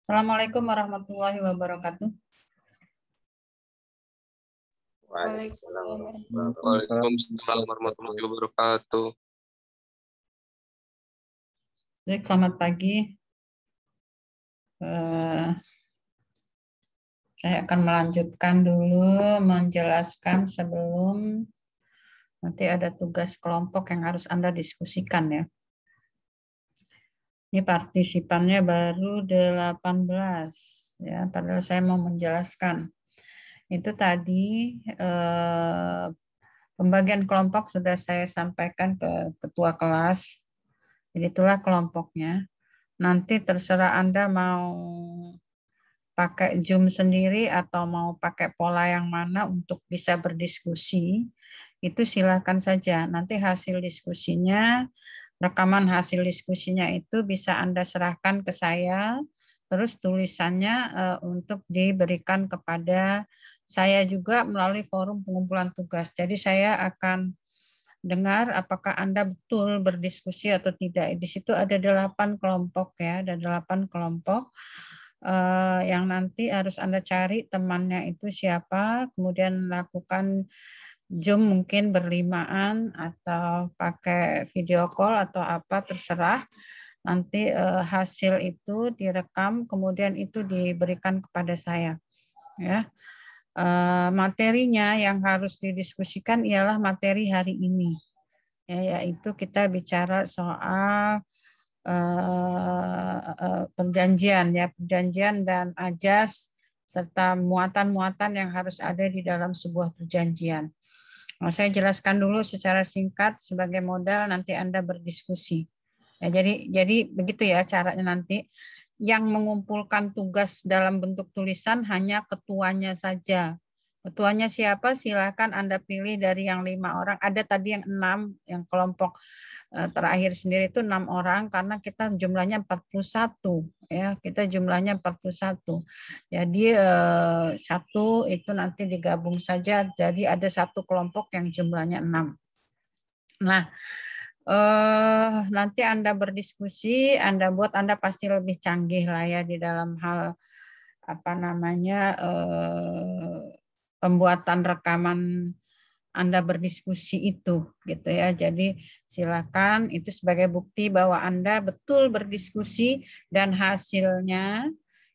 Assalamualaikum warahmatullahi wabarakatuh. Waalaikumsalam warahmatullahi wabarakatuh. Baik, selamat pagi. Saya akan melanjutkan dulu menjelaskan sebelum nanti ada tugas kelompok yang harus Anda diskusikan ya. Ini partisipannya baru 18 ya, padahal saya mau menjelaskan. Itu tadi pembagian kelompok sudah saya sampaikan ke ketua kelas. Jadi itulah kelompoknya. Nanti terserah Anda mau pakai Zoom sendiri atau mau pakai pola yang mana untuk bisa berdiskusi, itu silakan saja. Nanti hasil diskusinya, rekaman hasil diskusinya itu bisa Anda serahkan ke saya, terus tulisannya untuk diberikan kepada saya juga melalui forum pengumpulan tugas. Jadi saya akan dengar apakah Anda betul berdiskusi atau tidak. Di situ ada 8 kelompok ya, ada 8 kelompok yang nanti harus Anda cari temannya itu siapa, kemudian lakukan Zoom mungkin berlimaan atau pakai video call atau apa terserah. Nanti hasil itu direkam, kemudian itu diberikan kepada saya. Ya, materinya yang harus didiskusikan ialah materi hari ini. Ya, yaitu kita bicara soal perjanjian ya, perjanjian dan ajas serta muatan-muatan yang harus ada di dalam sebuah perjanjian. Nah, saya jelaskan dulu secara singkat sebagai modal nanti Anda berdiskusi. Ya, jadi begitu ya caranya nanti. Yang mengumpulkan tugas dalam bentuk tulisan hanya ketuanya saja. Ketuanya siapa? Silakan Anda pilih dari yang 5 orang. Ada tadi yang 6, yang kelompok terakhir sendiri itu 6 orang karena kita jumlahnya 41 ya, kita jumlahnya 41. Jadi satu itu nanti digabung saja jadi ada satu kelompok yang jumlahnya 6. Nah, nanti Anda berdiskusi, Anda buat Anda pasti lebih canggih lah ya di dalam hal apa namanya pembuatan rekaman Anda berdiskusi itu gitu ya. Jadi silakan itu sebagai bukti bahwa Anda betul berdiskusi dan hasilnya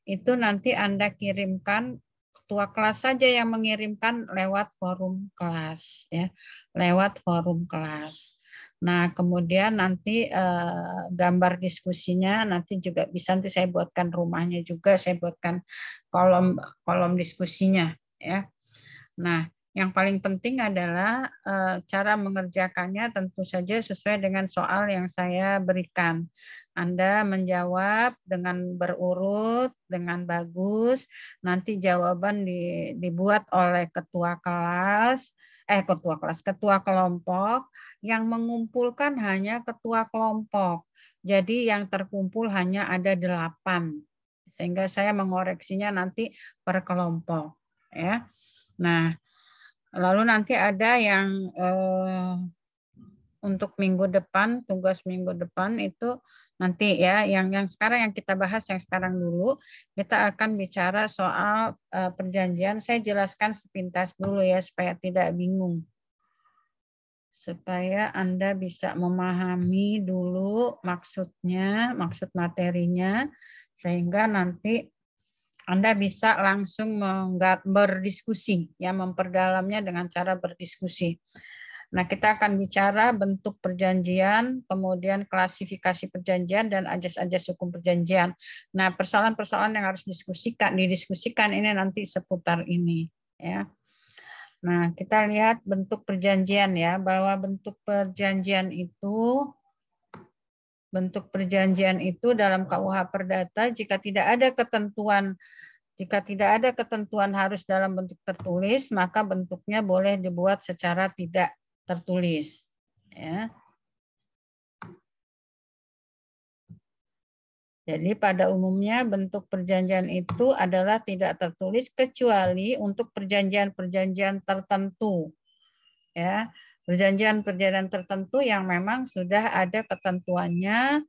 itu nanti Anda kirimkan, ketua kelas saja yang mengirimkan lewat forum kelas ya, lewat forum kelas. Nah, kemudian nanti gambar diskusinya nanti juga bisa nanti saya buatkan rumahnya juga, saya buatkan kolom diskusinya ya. Nah, yang paling penting adalah cara mengerjakannya tentu saja sesuai dengan soal yang saya berikan. Anda menjawab dengan berurut, dengan bagus. Nanti jawaban dibuat oleh ketua kelompok yang mengumpulkan hanya ketua kelompok. Jadi yang terkumpul hanya ada 8. Sehingga saya mengoreksinya nanti per kelompok. Ya. Nah, lalu nanti ada yang untuk minggu depan, tugas minggu depan itu nanti ya, yang sekarang yang kita bahas yang sekarang dulu, kita akan bicara soal perjanjian. Saya jelaskan sepintas dulu ya supaya tidak bingung. Supaya Anda bisa memahami dulu maksudnya, maksud materinya, sehingga nanti Anda bisa langsung berdiskusi, ya memperdalamnya dengan cara berdiskusi. Nah, kita akan bicara bentuk perjanjian, kemudian klasifikasi perjanjian dan ajas-ajas hukum perjanjian. Nah, persoalan-persoalan yang harus didiskusikan ini nanti seputar ini, ya. Nah, kita lihat bentuk perjanjian ya, bahwa bentuk perjanjian itu dalam KUH Perdata jika tidak ada ketentuan harus dalam bentuk tertulis, maka bentuknya boleh dibuat secara tidak tertulis. Ya. Jadi pada umumnya bentuk perjanjian itu adalah tidak tertulis kecuali untuk perjanjian-perjanjian tertentu. Ya, perjanjian-perjanjian tertentu yang memang sudah ada ketentuannya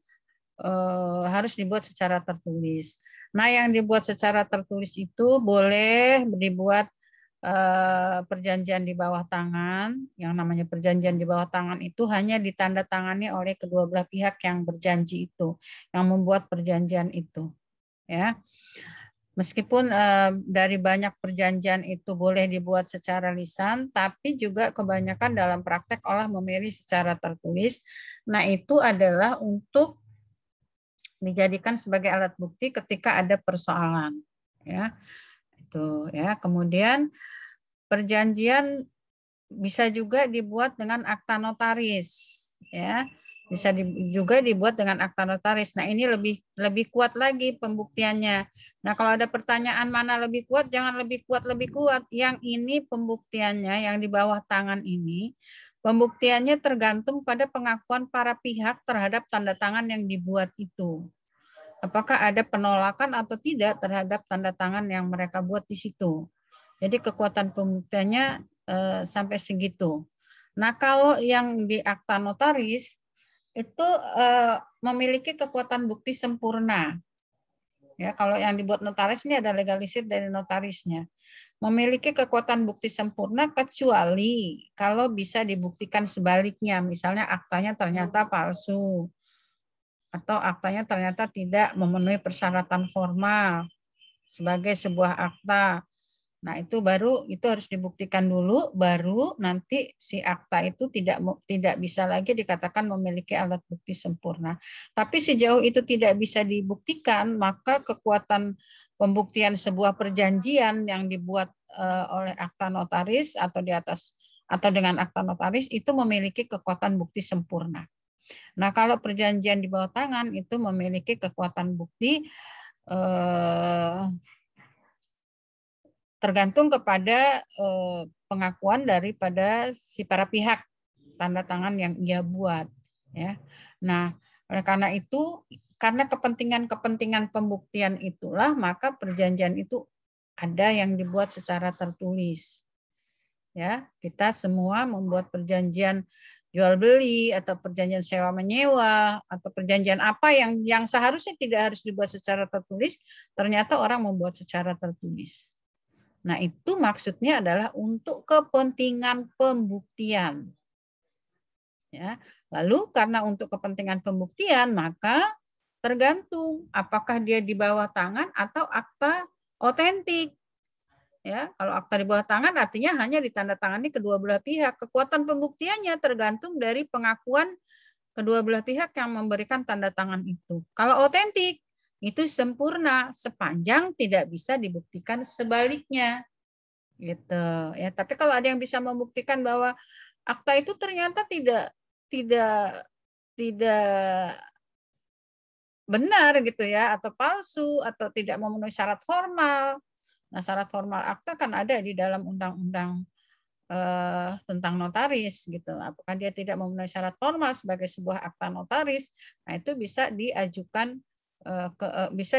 harus dibuat secara tertulis. Nah, yang dibuat secara tertulis itu boleh dibuat perjanjian di bawah tangan. Yang namanya perjanjian di bawah tangan itu hanya ditandatangani oleh kedua belah pihak yang berjanji itu, yang membuat perjanjian itu. Ya, meskipun dari banyak perjanjian itu boleh dibuat secara lisan, tapi juga kebanyakan dalam praktek olah memilih secara tertulis. Nah, itu adalah untuk dijadikan sebagai alat bukti ketika ada persoalan. Ya, itu ya. Kemudian perjanjian bisa juga dibuat dengan akta notaris, ya. Bisa juga dibuat dengan akta notaris. Nah, ini lebih kuat lagi pembuktiannya. Nah, kalau ada pertanyaan mana lebih kuat, jangan lebih kuat. Yang ini pembuktiannya, yang di bawah tangan ini, pembuktiannya tergantung pada pengakuan para pihak terhadap tanda tangan yang dibuat itu. Apakah ada penolakan atau tidak terhadap tanda tangan yang mereka buat di situ. Jadi kekuatan pembuktiannya sampai segitu. Nah, kalau yang di akta notaris itu memiliki kekuatan bukti sempurna. Ya, kalau yang dibuat notaris ini ada legalisir dari notarisnya. Memiliki kekuatan bukti sempurna kecuali kalau bisa dibuktikan sebaliknya. Misalnya aktanya ternyata palsu atau aktanya ternyata tidak memenuhi persyaratan formal sebagai sebuah akta. Nah, itu harus dibuktikan dulu, baru nanti si akta itu tidak bisa lagi dikatakan memiliki alat bukti sempurna. Tapi sejauh itu tidak bisa dibuktikan, maka kekuatan pembuktian sebuah perjanjian yang dibuat oleh akta notaris atau dengan akta notaris itu memiliki kekuatan bukti sempurna. Nah, kalau perjanjian di bawah tangan itu memiliki kekuatan bukti tergantung kepada pengakuan daripada si para pihak tanda tangan yang ia buat. Ya. Nah, oleh karena itu, karena kepentingan pembuktian itulah, maka perjanjian itu ada yang dibuat secara tertulis. Ya, kita semua membuat perjanjian jual beli atau perjanjian sewa menyewa atau perjanjian apa yang seharusnya tidak harus dibuat secara tertulis, ternyata orang membuat secara tertulis. Nah, itu maksudnya adalah untuk kepentingan pembuktian. Ya. Lalu karena untuk kepentingan pembuktian, maka tergantung apakah dia di bawah tangan atau akta otentik. Ya, kalau akta di bawah tangan artinya hanya ditandatangani kedua belah pihak. Kekuatan pembuktiannya tergantung dari pengakuan kedua belah pihak yang memberikan tanda tangan itu. Kalau otentik itu sempurna sepanjang tidak bisa dibuktikan sebaliknya. Gitu. Ya, tapi kalau ada yang bisa membuktikan bahwa akta itu ternyata tidak benar gitu ya, atau palsu atau tidak memenuhi syarat formal. Nah, syarat formal akta kan ada di dalam undang-undang tentang notaris gitu. Apakah dia tidak memenuhi syarat formal sebagai sebuah akta notaris? Nah, itu bisa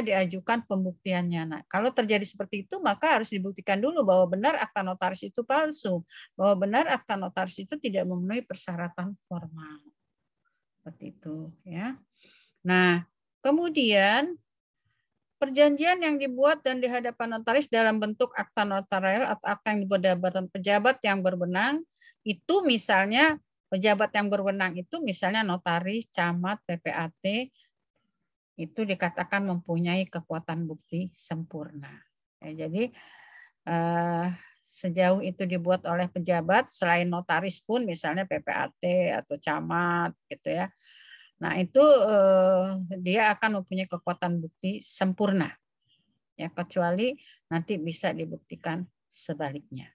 diajukan pembuktiannya. Nah, kalau terjadi seperti itu, maka harus dibuktikan dulu bahwa benar akta notaris itu palsu, bahwa benar akta notaris itu tidak memenuhi persyaratan formal. Seperti itu, ya. Nah, kemudian perjanjian yang dibuat dan di hadapan notaris dalam bentuk akta notarial atau akta yang dibuat jabatan pejabat yang berwenang, itu misalnya pejabat yang berwenang itu misalnya notaris, camat, PPAT, itu dikatakan mempunyai kekuatan bukti sempurna. Ya, jadi sejauh itu dibuat oleh pejabat, selain notaris pun misalnya PPAT atau camat gitu ya. Nah, itu dia akan mempunyai kekuatan bukti sempurna. Ya, kecuali nanti bisa dibuktikan sebaliknya.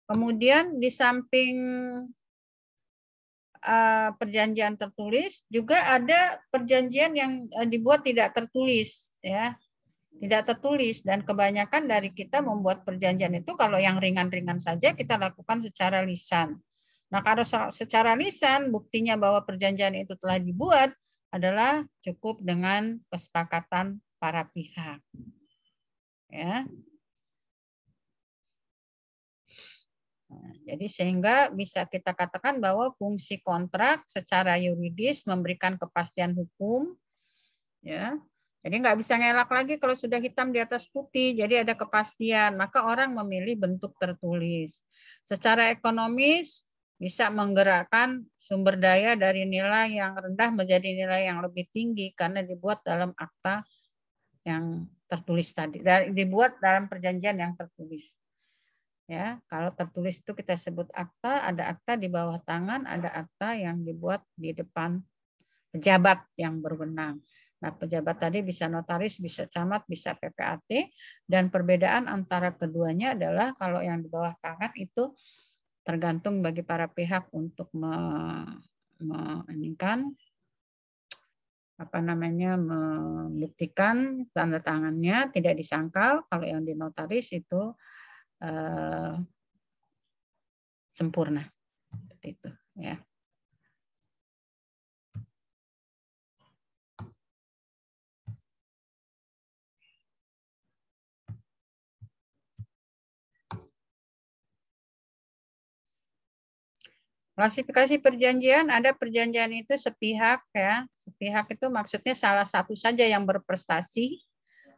Kemudian di samping perjanjian tertulis juga ada perjanjian yang dibuat tidak tertulis, ya. Tidak tertulis, dan kebanyakan dari kita membuat perjanjian itu kalau yang ringan-ringan saja kita lakukan secara lisan. Nah, kalau secara lisan buktinya bahwa perjanjian itu telah dibuat adalah cukup dengan kesepakatan para pihak. Ya. Nah, jadi sehingga bisa kita katakan bahwa fungsi kontrak secara yuridis memberikan kepastian hukum, ya, Jadi nggak bisa ngelak lagi kalau sudah hitam di atas putih. Jadi ada kepastian. Maka orang memilih bentuk tertulis. Secara ekonomis bisa menggerakkan sumber daya dari nilai yang rendah menjadi nilai yang lebih tinggi karena dibuat dalam akta yang tertulis tadi. Dibuat dalam perjanjian yang tertulis. Ya, kalau tertulis itu kita sebut akta, ada akta di bawah tangan, ada akta yang dibuat di depan pejabat yang berwenang. Nah, pejabat tadi bisa notaris, bisa camat, bisa PPAT, dan perbedaan antara keduanya adalah kalau yang di bawah tangan itu tergantung bagi para pihak untuk membuktikan tanda tangannya tidak disangkal. Kalau yang di notaris itu sempurna, seperti itu, ya. Klasifikasi perjanjian, ada perjanjian itu sepihak, ya. Sepihak itu maksudnya salah satu saja yang berprestasi,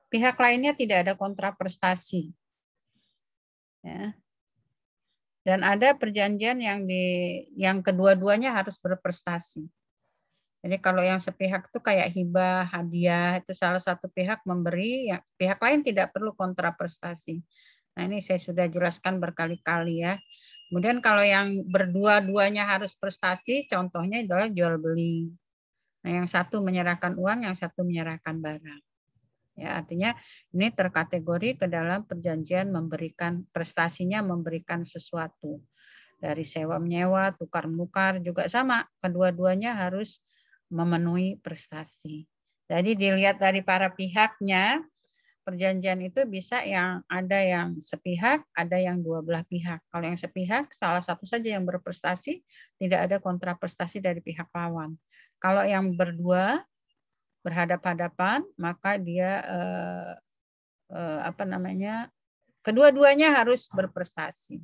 pihak lainnya tidak ada kontraprestasi. Ya. Dan ada perjanjian yang kedua-duanya harus berprestasi. Jadi kalau yang sepihak itu kayak hibah, hadiah, itu salah satu pihak memberi, ya, pihak lain tidak perlu kontraprestasi. Nah, ini saya sudah jelaskan berkali-kali, ya. Kemudian kalau yang berdua-duanya harus prestasi, contohnya adalah jual beli. Nah, yang satu menyerahkan uang, yang satu menyerahkan barang. Ya, artinya ini terkategori ke dalam perjanjian memberikan prestasinya, memberikan sesuatu. Dari sewa menyewa, tukar menukar juga sama. Kedua-duanya harus memenuhi prestasi. Jadi dilihat dari para pihaknya, perjanjian itu bisa yang ada yang sepihak, ada yang dua belah pihak. Kalau yang sepihak, salah satu saja yang berprestasi, tidak ada kontraprestasi dari pihak lawan. Kalau yang berdua berhadap-hadapan, maka dia kedua-duanya harus berprestasi.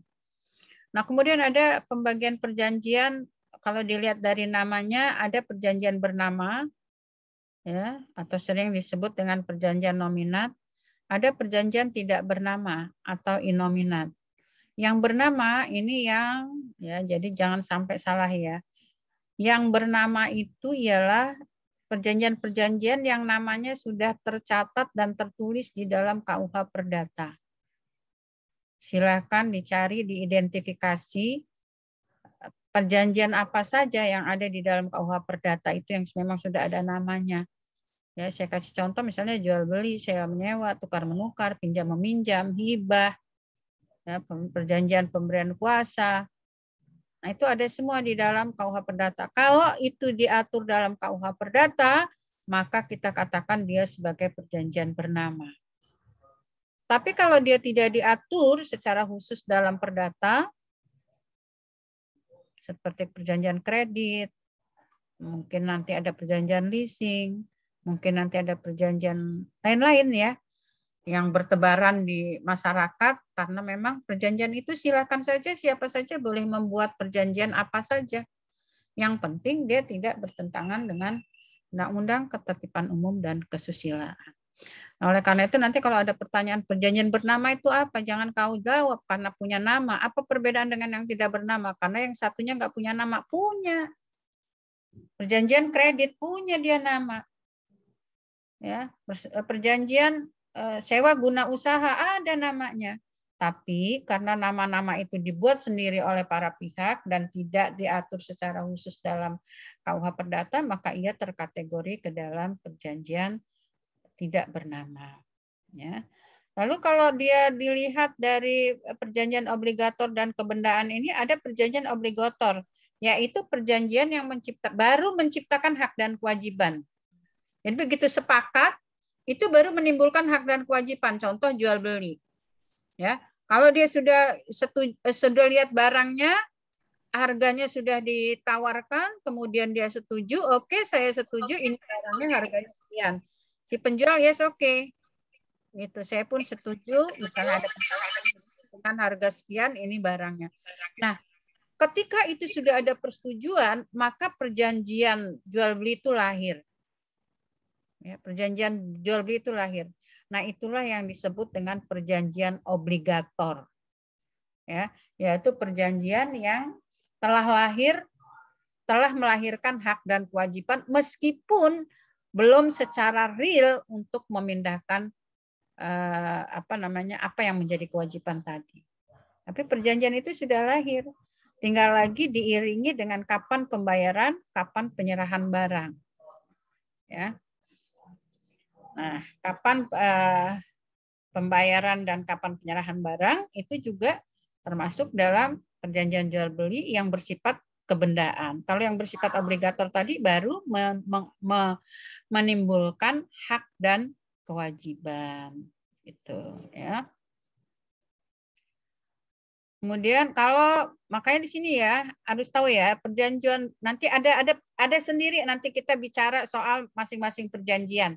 Nah, kemudian ada pembagian perjanjian, kalau dilihat dari namanya, ada perjanjian bernama, ya, atau sering disebut dengan perjanjian nominat. Ada perjanjian tidak bernama atau inominat. Yang bernama ini ya, jadi jangan sampai salah, ya. Yang bernama itu ialah perjanjian-perjanjian yang namanya sudah tercatat dan tertulis di dalam KUH Perdata. Silakan dicari, diidentifikasi perjanjian apa saja yang ada di dalam KUH Perdata itu yang memang sudah ada namanya. Ya, saya kasih contoh misalnya jual beli, sewa menyewa, tukar menukar, pinjam meminjam, hibah, ya, perjanjian pemberian kuasa. Nah, itu ada semua di dalam KUH Perdata. Kalau itu diatur dalam KUH Perdata, maka kita katakan dia sebagai perjanjian bernama. Tapi kalau dia tidak diatur secara khusus dalam perdata, seperti perjanjian kredit, mungkin nanti ada perjanjian leasing, mungkin nanti ada perjanjian lain-lain, ya, yang bertebaran di masyarakat, karena memang perjanjian itu silakan saja, siapa saja boleh membuat perjanjian apa saja. Yang penting dia tidak bertentangan dengan undang-undang, ketertiban umum, dan kesusilaan. Nah, oleh karena itu nanti kalau ada pertanyaan perjanjian bernama itu apa, jangan kau jawab karena punya nama. Apa perbedaan dengan yang tidak bernama? Karena yang satunya nggak punya nama, punya. Perjanjian kredit punya dia nama. Ya, perjanjian sewa guna usaha ada namanya. Tapi karena nama-nama itu dibuat sendiri oleh para pihak dan tidak diatur secara khusus dalam KUH Perdata, maka ia terkategori ke dalam perjanjian tidak bernama. Ya. Lalu kalau dia dilihat dari perjanjian obligator dan kebendaan ini, ada perjanjian obligator, yaitu perjanjian yang baru menciptakan hak dan kewajiban. Jadi begitu sepakat, itu baru menimbulkan hak dan kewajiban. Contoh jual beli. Ya, kalau dia sudah lihat barangnya, harganya sudah ditawarkan, kemudian dia setuju, oke, saya setuju, ini barangnya harganya sekian. Si penjual yes, oke. Gitu, saya pun setuju, misalnya ada dengan harga sekian, ini barangnya. Nah, ketika itu sudah ada persetujuan, maka perjanjian jual beli itu lahir. Ya, perjanjian jual beli itu lahir. Nah, itulah yang disebut dengan perjanjian obligator. Ya, yaitu perjanjian yang telah melahirkan hak dan kewajiban meskipun belum secara real untuk memindahkan apa yang menjadi kewajiban tadi. Tapi perjanjian itu sudah lahir. Tinggal lagi diiringi dengan kapan pembayaran, kapan penyerahan barang. Ya. Nah, kapan pembayaran dan kapan penyerahan barang itu juga termasuk dalam perjanjian jual beli yang bersifat kebendaan. Kalau yang bersifat obligator tadi baru menimbulkan hak dan kewajiban. Itu ya. Kemudian kalau makanya di sini ya harus tahu ya perjanjian nanti ada sendiri nanti kita bicara soal masing-masing perjanjian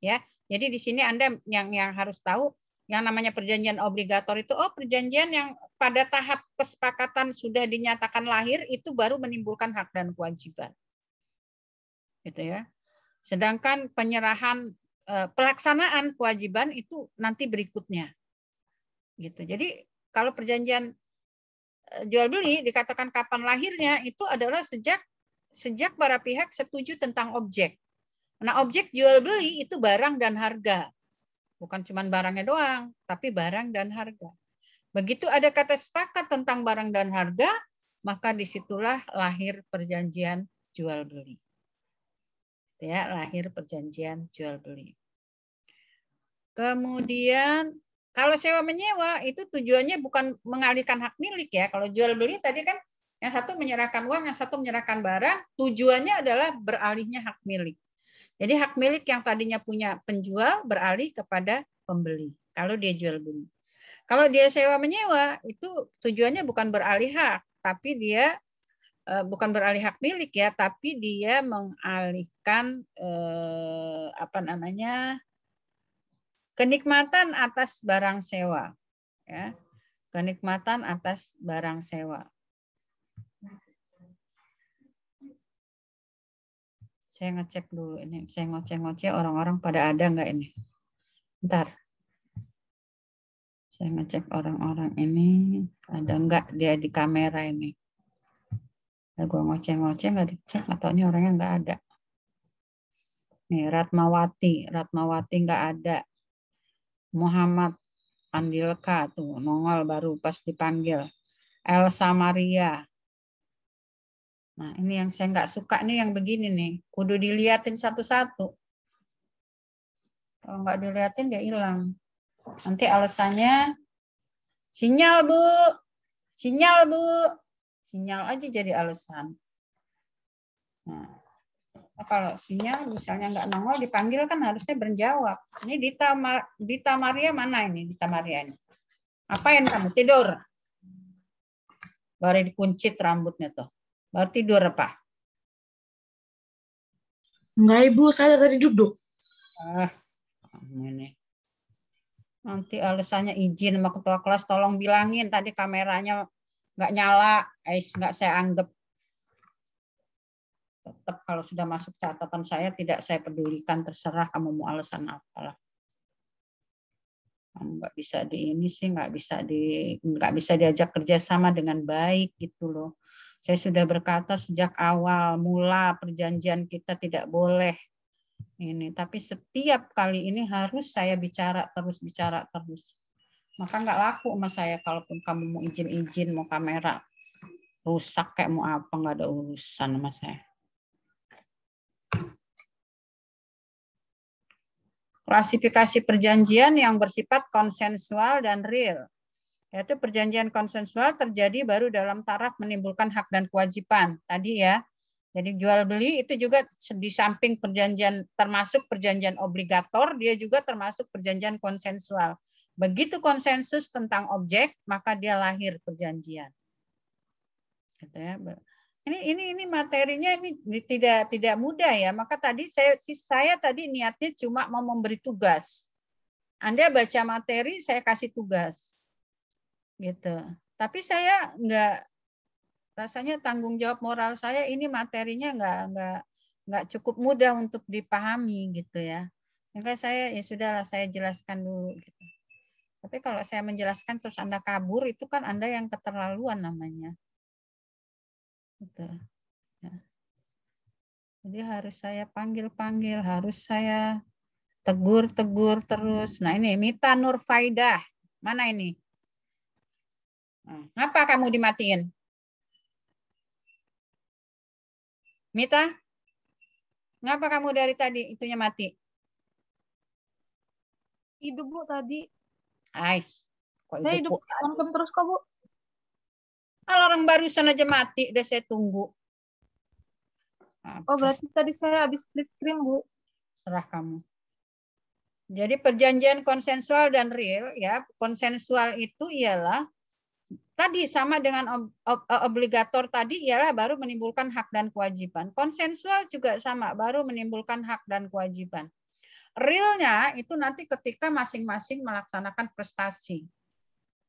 ya. Jadi di sini Anda yang harus tahu yang namanya perjanjian obligator itu perjanjian yang pada tahap kesepakatan sudah dinyatakan lahir itu baru menimbulkan hak dan kewajiban. Gitu ya. Sedangkan penyerahan pelaksanaan kewajiban itu nanti berikutnya. Gitu. Jadi kalau perjanjian jual beli dikatakan kapan lahirnya itu adalah sejak para pihak setuju tentang objek. Nah, objek jual beli itu barang dan harga. Bukan cuma barangnya doang, tapi barang dan harga. Begitu ada kata sepakat tentang barang dan harga, maka disitulah lahir perjanjian jual beli. Ya, lahir perjanjian jual beli. Kemudian kalau sewa menyewa itu tujuannya bukan mengalihkan hak milik ya. Kalau jual beli tadi kan yang satu menyerahkan uang, yang satu menyerahkan barang, tujuannya adalah beralihnya hak milik. Jadi hak milik yang tadinya punya penjual beralih kepada pembeli kalau dia jual beli. Kalau dia sewa menyewa itu tujuannya bukan beralih hak, tapi dia bukan beralih hak milik ya, tapi dia mengalihkan kenikmatan atas barang sewa. Ya. Kenikmatan atas barang sewa. Saya ngecek dulu ini. Saya ngoceh-ngoceh orang-orang pada ada nggak ini. Bentar. Saya ngecek orang-orang ini. Ada nggak dia di kamera ini. Gue ngoceh-ngoceh nggak dicek. Atau ini orangnya nggak ada. Nih Ratmawati. Ratmawati nggak ada. Muhammad Andilka tuh nongol baru pas dipanggil. Elsa Maria. Nah, ini yang saya nggak suka nih yang begini nih. Kudu diliatin satu-satu. Kalau nggak diliatin dia hilang. Nanti alasannya sinyal Bu. Sinyal Bu. Sinyal aja jadi alasan. Nah, kalau sinyal misalnya nggak nongol dipanggil kan harusnya berjawab. Ini Dita Maria mana ini? Dita Maria ini. Apain kamu? Tidur. Baru dikuncit rambutnya tuh. Baru tidur apa? Enggak, Ibu, saya tadi duduk. Ini. Nanti alasannya izin sama ketua kelas, tolong bilangin tadi kameranya nggak nyala, nggak saya anggap. Tetap kalau sudah masuk catatan saya tidak saya pedulikan, terserah kamu mau alasan apalah. Kamu nggak bisa di ini sih, nggak bisa diajak kerjasama dengan baik gitu loh. Saya sudah berkata sejak awal mula perjanjian kita tidak boleh ini, tapi setiap kali ini harus saya bicara terus. Maka nggak laku sama saya kalaupun kamu mau izin mau kamera rusak kayak mau apa, nggak ada urusan sama saya. Klasifikasi perjanjian yang bersifat konsensual dan real. Yaitu perjanjian konsensual terjadi baru dalam taraf menimbulkan hak dan kewajiban. Tadi ya. Jadi jual beli itu juga di samping perjanjian termasuk perjanjian obligator, dia juga termasuk perjanjian konsensual. Begitu konsensus tentang objek, maka dia lahir perjanjian. Gitu ya. Ini materinya ini tidak mudah ya. Maka tadi saya tadi niatnya cuma mau memberi tugas. Anda baca materi, saya kasih tugas. Gitu. Tapi saya rasanya tanggung jawab moral saya ini materinya nggak cukup mudah untuk dipahami gitu ya. Maka saya ya sudahlah, saya jelaskan dulu gitu. Tapi kalau saya menjelaskan terus Anda kabur, itu kan Anda yang keterlaluan namanya. Gitu. Ya. Jadi harus saya panggil-panggil, harus saya tegur-tegur terus. Nah ini Mita Nurfaidah, mana ini? Nah, ngapa kamu dimatiin? Mita, ngapa kamu dari tadi itunya mati? Hidup Bu tadi. Ais, kok Saya itu hidup nonton terus kok Bu. kalau orang barusan aja mati, udah saya tunggu. Oh berarti tadi saya habis split screen Bu. Serah kamu. Jadi perjanjian konsensual dan real, ya konsensual itu ialah tadi sama dengan obligator tadi ialah baru menimbulkan hak dan kewajiban. Konsensual juga sama, baru menimbulkan hak dan kewajiban. Realnya itu nanti ketika masing-masing melaksanakan prestasi.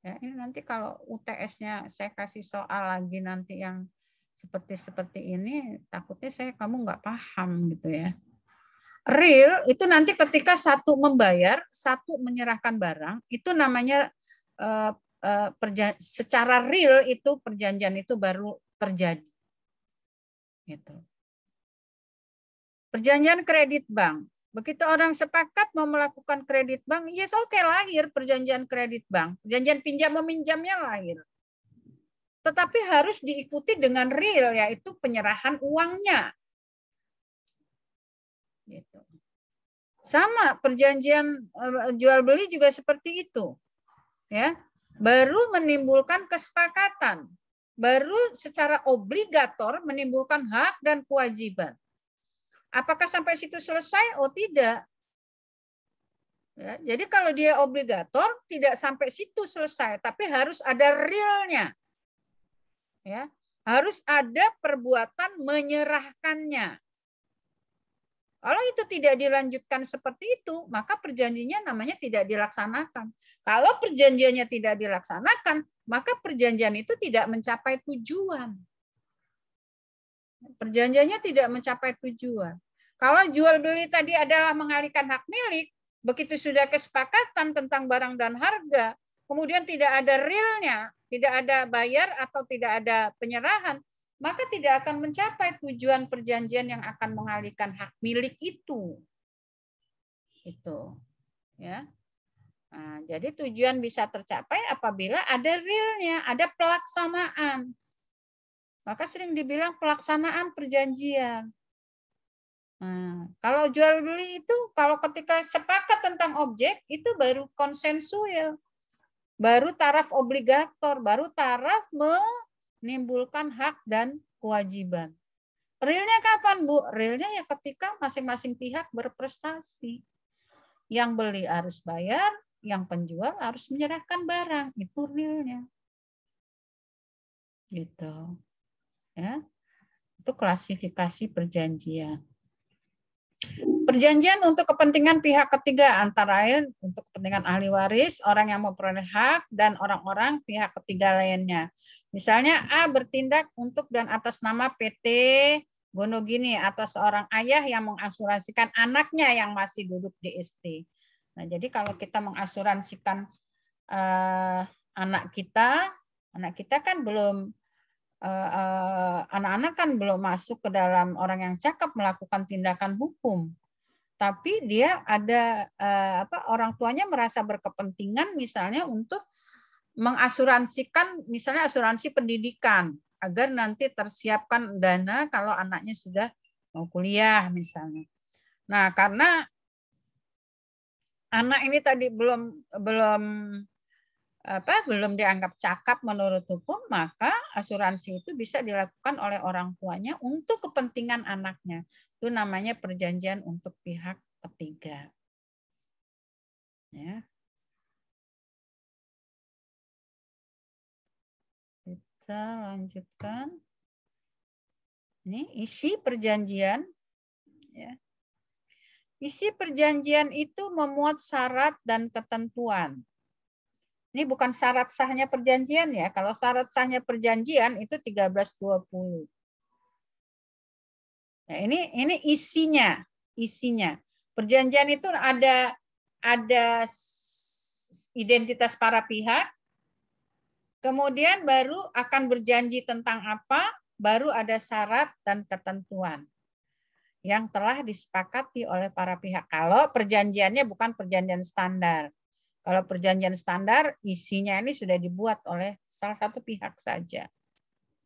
Ya, ini nanti kalau UTS-nya saya kasih soal lagi nanti yang seperti ini, takutnya kamu nggak paham gitu ya. Real itu nanti ketika satu membayar, satu menyerahkan barang, itu namanya secara real itu perjanjian itu baru terjadi. Gitu. Perjanjian kredit bank. Begitu orang sepakat mau melakukan kredit bank, yes oke, lahir perjanjian kredit bank. Perjanjian pinjam meminjamnya lahir. Tetapi harus diikuti dengan real, yaitu penyerahan uangnya. Gitu. Sama perjanjian jual beli juga seperti itu. Ya. Baru menimbulkan kesepakatan. Baru secara obligator menimbulkan hak dan kewajiban. Apakah sampai situ selesai? Oh tidak. Ya, jadi kalau dia obligator tidak sampai situ selesai, tapi harus ada realnya. Ya, harus ada perbuatan menyerahkannya. Kalau itu tidak dilanjutkan seperti itu, maka perjanjiannya namanya tidak dilaksanakan. Kalau perjanjiannya tidak dilaksanakan, maka perjanjian itu tidak mencapai tujuan. Perjanjiannya tidak mencapai tujuan. Kalau jual beli tadi adalah mengalihkan hak milik, begitu sudah kesepakatan tentang barang dan harga, kemudian tidak ada realnya, tidak ada bayar atau tidak ada penyerahan, maka tidak akan mencapai tujuan perjanjian yang akan mengalihkan hak milik itu. Itu, ya. Nah, jadi tujuan bisa tercapai apabila ada realnya, ada pelaksanaan. Maka sering dibilang pelaksanaan perjanjian. Nah, kalau jual beli itu, kalau ketika sepakat tentang objek, itu baru konsensual. Baru taraf obligator, baru taraf menimbulkan hak dan kewajiban. Realnya kapan, Bu? Realnya ya ketika masing-masing pihak berprestasi. Yang beli harus bayar, yang penjual harus menyerahkan barang. Itu realnya. Gitu. Ya. Itu klasifikasi perjanjian. Perjanjian untuk kepentingan pihak ketiga antara lain untuk kepentingan ahli waris, orang yang memperoleh hak, dan orang-orang pihak ketiga lainnya. Misalnya A bertindak untuk dan atas nama PT Gonogini atau seorang ayah yang mengasuransikan anaknya yang masih duduk di ST. Nah, jadi kalau kita mengasuransikan anak kita kan belum anak-anak kan belum masuk ke dalam orang yang cakap melakukan tindakan hukum. Tapi dia ada orang tuanya merasa berkepentingan misalnya untuk mengasuransikan misalnya asuransi pendidikan agar nanti tersiapkan dana kalau anaknya sudah mau kuliah misalnya. Nah, karena anak ini tadi belum dianggap cakap menurut hukum, maka asuransi itu bisa dilakukan oleh orang tuanya untuk kepentingan anaknya. Itu namanya perjanjian untuk pihak ketiga. Ya. Kita lanjutkan. Ini isi perjanjian. Ya. Isi perjanjian itu memuat syarat dan ketentuan. Ini bukan syarat sahnya perjanjian ya. Kalau syarat sahnya perjanjian itu 1320. Nah, ini isinya. Perjanjian itu ada identitas para pihak, kemudian baru akan berjanji tentang apa, baru ada syarat dan ketentuan yang telah disepakati oleh para pihak. Kalau perjanjiannya bukan perjanjian standar. Kalau perjanjian standar, isinya ini sudah dibuat oleh salah satu pihak saja.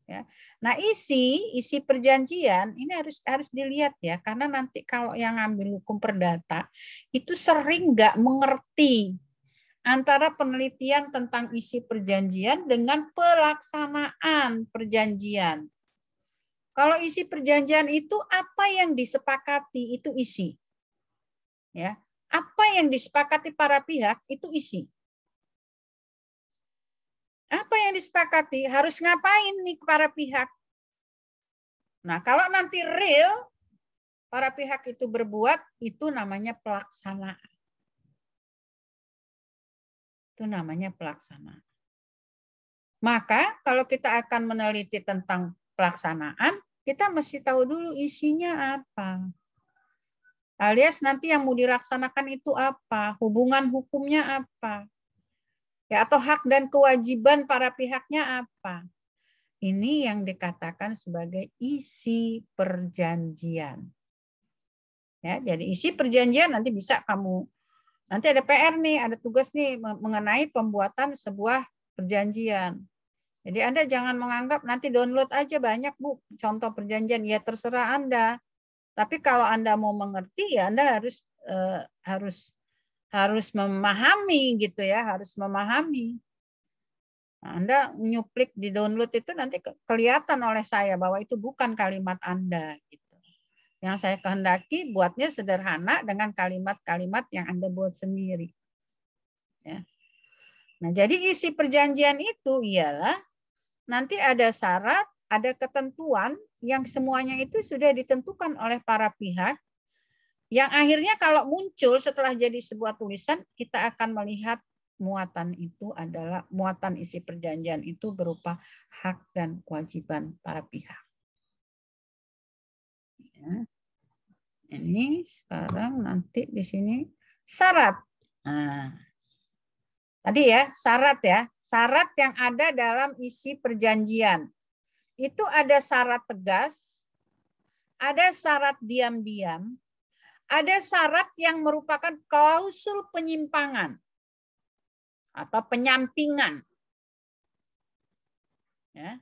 Ya. Nah, isi perjanjian ini harus dilihat ya, karena nanti kalau yang ngambil hukum perdata itu sering nggak mengerti antara penelitian tentang isi perjanjian dengan pelaksanaan perjanjian. Kalau isi perjanjian itu apa yang disepakati itu isi. Ya. Apa yang disepakati para pihak itu isi. Apa yang disepakati harus ngapain nih para pihak. Nah, kalau nanti real para pihak itu berbuat, itu namanya pelaksanaan. Itu namanya pelaksanaan. Maka kalau kita akan meneliti tentang pelaksanaan, kita mesti tahu dulu isinya apa. Alias nanti yang mau dilaksanakan itu apa, hubungan hukumnya apa, ya, atau hak dan kewajiban para pihaknya apa. Ini yang dikatakan sebagai isi perjanjian. Ya, jadi isi perjanjian nanti bisa kamu, nanti ada PR nih, ada tugas nih mengenai pembuatan sebuah perjanjian. Jadi Anda jangan menganggap nanti download aja banyak Bu contoh perjanjian, ya terserah Anda. Tapi kalau Anda mau mengerti ya Anda harus memahami gitu ya, harus memahami. Nah, Anda nyuplik di download itu nanti kelihatan oleh saya bahwa itu bukan kalimat Anda gitu. Yang saya kehendaki buatnya sederhana dengan kalimat-kalimat yang Anda buat sendiri. Ya. Nah, jadi isi perjanjian itu ialah nanti ada syarat, ada ketentuan yang semuanya itu sudah ditentukan oleh para pihak, yang akhirnya kalau muncul setelah jadi sebuah tulisan, kita akan melihat muatan itu adalah muatan isi perjanjian itu berupa hak dan kewajiban para pihak. Ya. Ini sekarang nanti di sini syarat. Nah, tadi ya syarat ya, syarat yang ada dalam isi perjanjian. Itu ada syarat tegas, ada syarat diam-diam, ada syarat yang merupakan klausul penyimpangan atau penyampingan. Ya.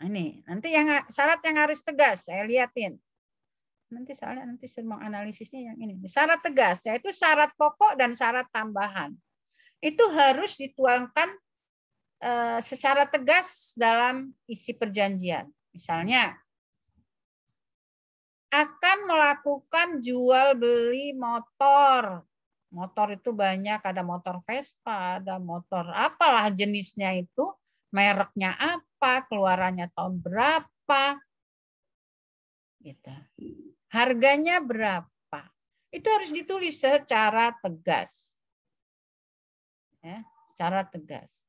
Ini nanti yang syarat yang harus tegas, saya lihatin. Nanti soalnya nanti semua analisisnya yang ini. Syarat tegas, yaitu syarat pokok dan syarat tambahan. Itu harus dituangkan secara tegas dalam isi perjanjian. Misalnya, akan melakukan jual beli motor. Motor itu banyak, ada motor Vespa, ada motor apalah jenisnya itu, mereknya apa, keluarannya tahun berapa, gitu. Harganya berapa. Itu harus ditulis secara tegas. Ya, secara tegas.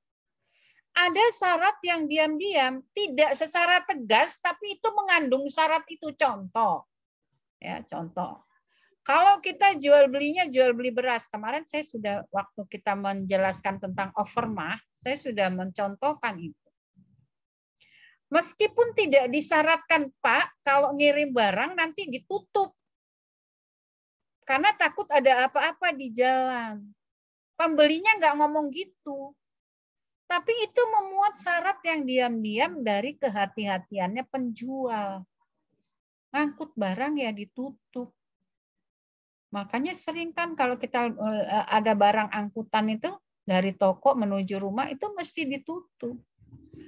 Ada syarat yang diam-diam, tidak secara tegas, tapi itu mengandung syarat itu. Contoh, ya contoh. Kalau kita jual beli beras. Kemarin saya sudah waktu kita menjelaskan tentang overmah, saya sudah mencontohkan itu. Meskipun tidak disyaratkan Pak, kalau ngirim barang nanti ditutup, karena takut ada apa-apa di jalan. Pembelinya nggak ngomong gitu. Tapi itu memuat syarat yang diam-diam dari kehati-hatiannya penjual. Ngangkut barang ya ditutup. Makanya sering kan kalau kita ada barang angkutan itu dari toko menuju rumah itu mesti ditutup.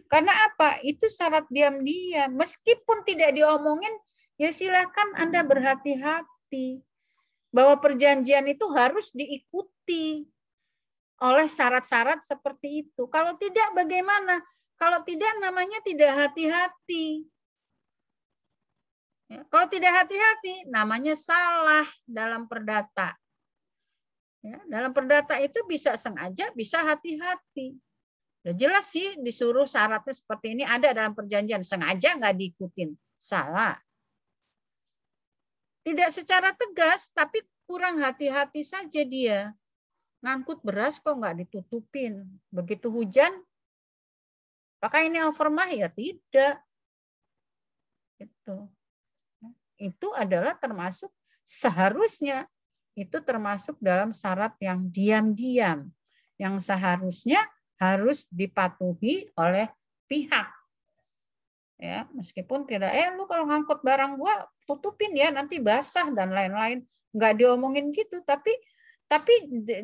Karena apa? Itu syarat diam-diam. Meskipun tidak diomongin, ya silakan Anda berhati-hati. Bahwa perjanjian itu harus diikuti oleh syarat-syarat seperti itu. Kalau tidak bagaimana? Kalau tidak namanya tidak hati-hati. Ya, kalau tidak hati-hati namanya salah dalam perdata. Ya, dalam perdata itu bisa sengaja, bisa hati-hati. Udah jelas sih disuruh syaratnya seperti ini ada dalam perjanjian. Sengaja nggak diikutin. Salah. Tidak secara tegas, tapi kurang hati-hati saja dia. Ngangkut beras kok nggak ditutupin. Begitu hujan, apakah ini overmah? Ya tidak. Itu adalah termasuk seharusnya. Itu termasuk dalam syarat yang diam-diam. Yang seharusnya harus dipatuhi oleh pihak. Ya, meskipun tidak, lu kalau ngangkut barang gua tutupin ya, nanti basah dan lain-lain. Nggak diomongin gitu, tapi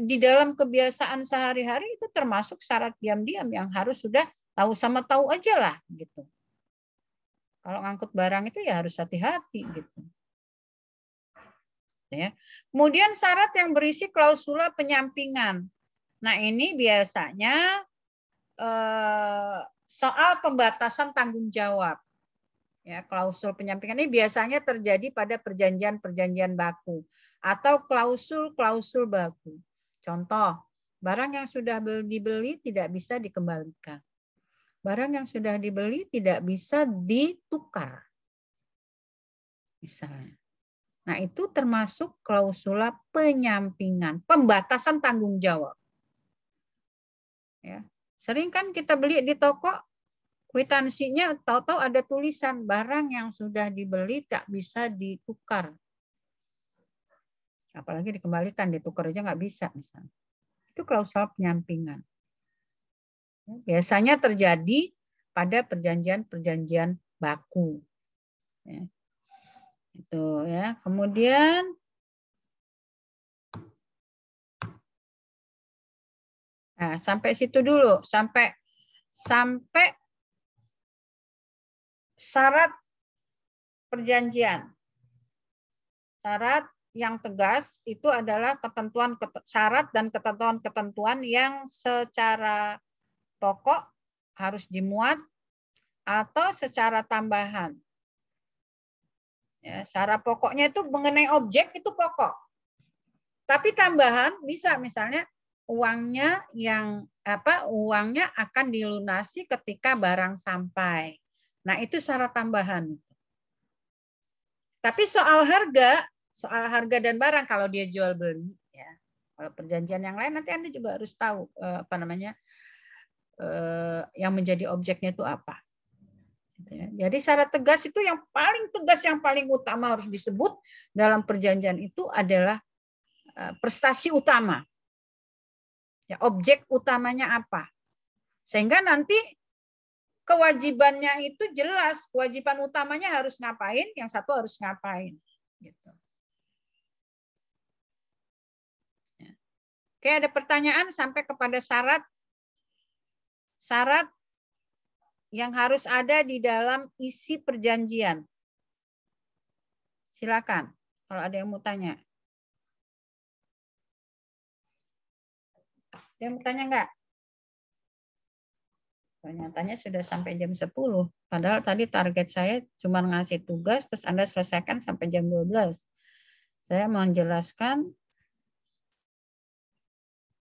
di dalam kebiasaan sehari-hari itu termasuk syarat diam-diam yang harus sudah tahu sama tahu aja lah gitu. Kalau ngangkut barang itu ya harus hati-hati gitu. Ya. Kemudian syarat yang berisi klausula penyampingan. Nah, ini biasanya soal pembatasan tanggung jawab. Ya, klausul penyampingan ini biasanya terjadi pada perjanjian-perjanjian baku atau klausul-klausul baku. Contoh, barang yang sudah dibeli tidak bisa dikembalikan. Barang yang sudah dibeli tidak bisa ditukar. Misalnya. Nah, itu termasuk klausula penyampingan, pembatasan tanggung jawab. Ya. Sering kan kita beli di toko, kwitansinya tahu-tahu ada tulisan barang yang sudah dibeli tak bisa ditukar. Apalagi dikembalikan, ditukar aja nggak bisa misalnya. Itu klausul penyampingan. Biasanya terjadi pada perjanjian-perjanjian baku. Ya. Itu ya. Kemudian nah, sampai situ dulu, sampai syarat perjanjian. Syarat yang tegas itu adalah ketentuan syarat dan ketentuan-ketentuan yang secara pokok harus dimuat atau secara tambahan. Ya, secara pokoknya itu mengenai objek itu pokok. Tapi tambahan bisa misalnya uangnya akan dilunasi ketika barang sampai. Nah, itu syarat tambahan. Tapi soal harga dan barang kalau dia jual beli ya. Kalau perjanjian yang lain nanti Anda juga harus tahu yang menjadi objeknya itu apa. Jadi syarat tegas itu yang paling tegas, yang paling utama harus disebut dalam perjanjian itu adalah prestasi utama. Ya, objek utamanya apa? Sehingga nanti kewajibannya itu jelas, kewajiban utamanya harus ngapain, yang satu harus ngapain. Gitu. Ya. Oke, ada pertanyaan sampai kepada syarat yang harus ada di dalam isi perjanjian. Silakan, kalau ada yang mau tanya. Ada yang mau tanya enggak? Ternyata sudah sampai jam 10. Padahal tadi target saya cuma ngasih tugas, terus Anda selesaikan sampai jam 12. Saya mau menjelaskan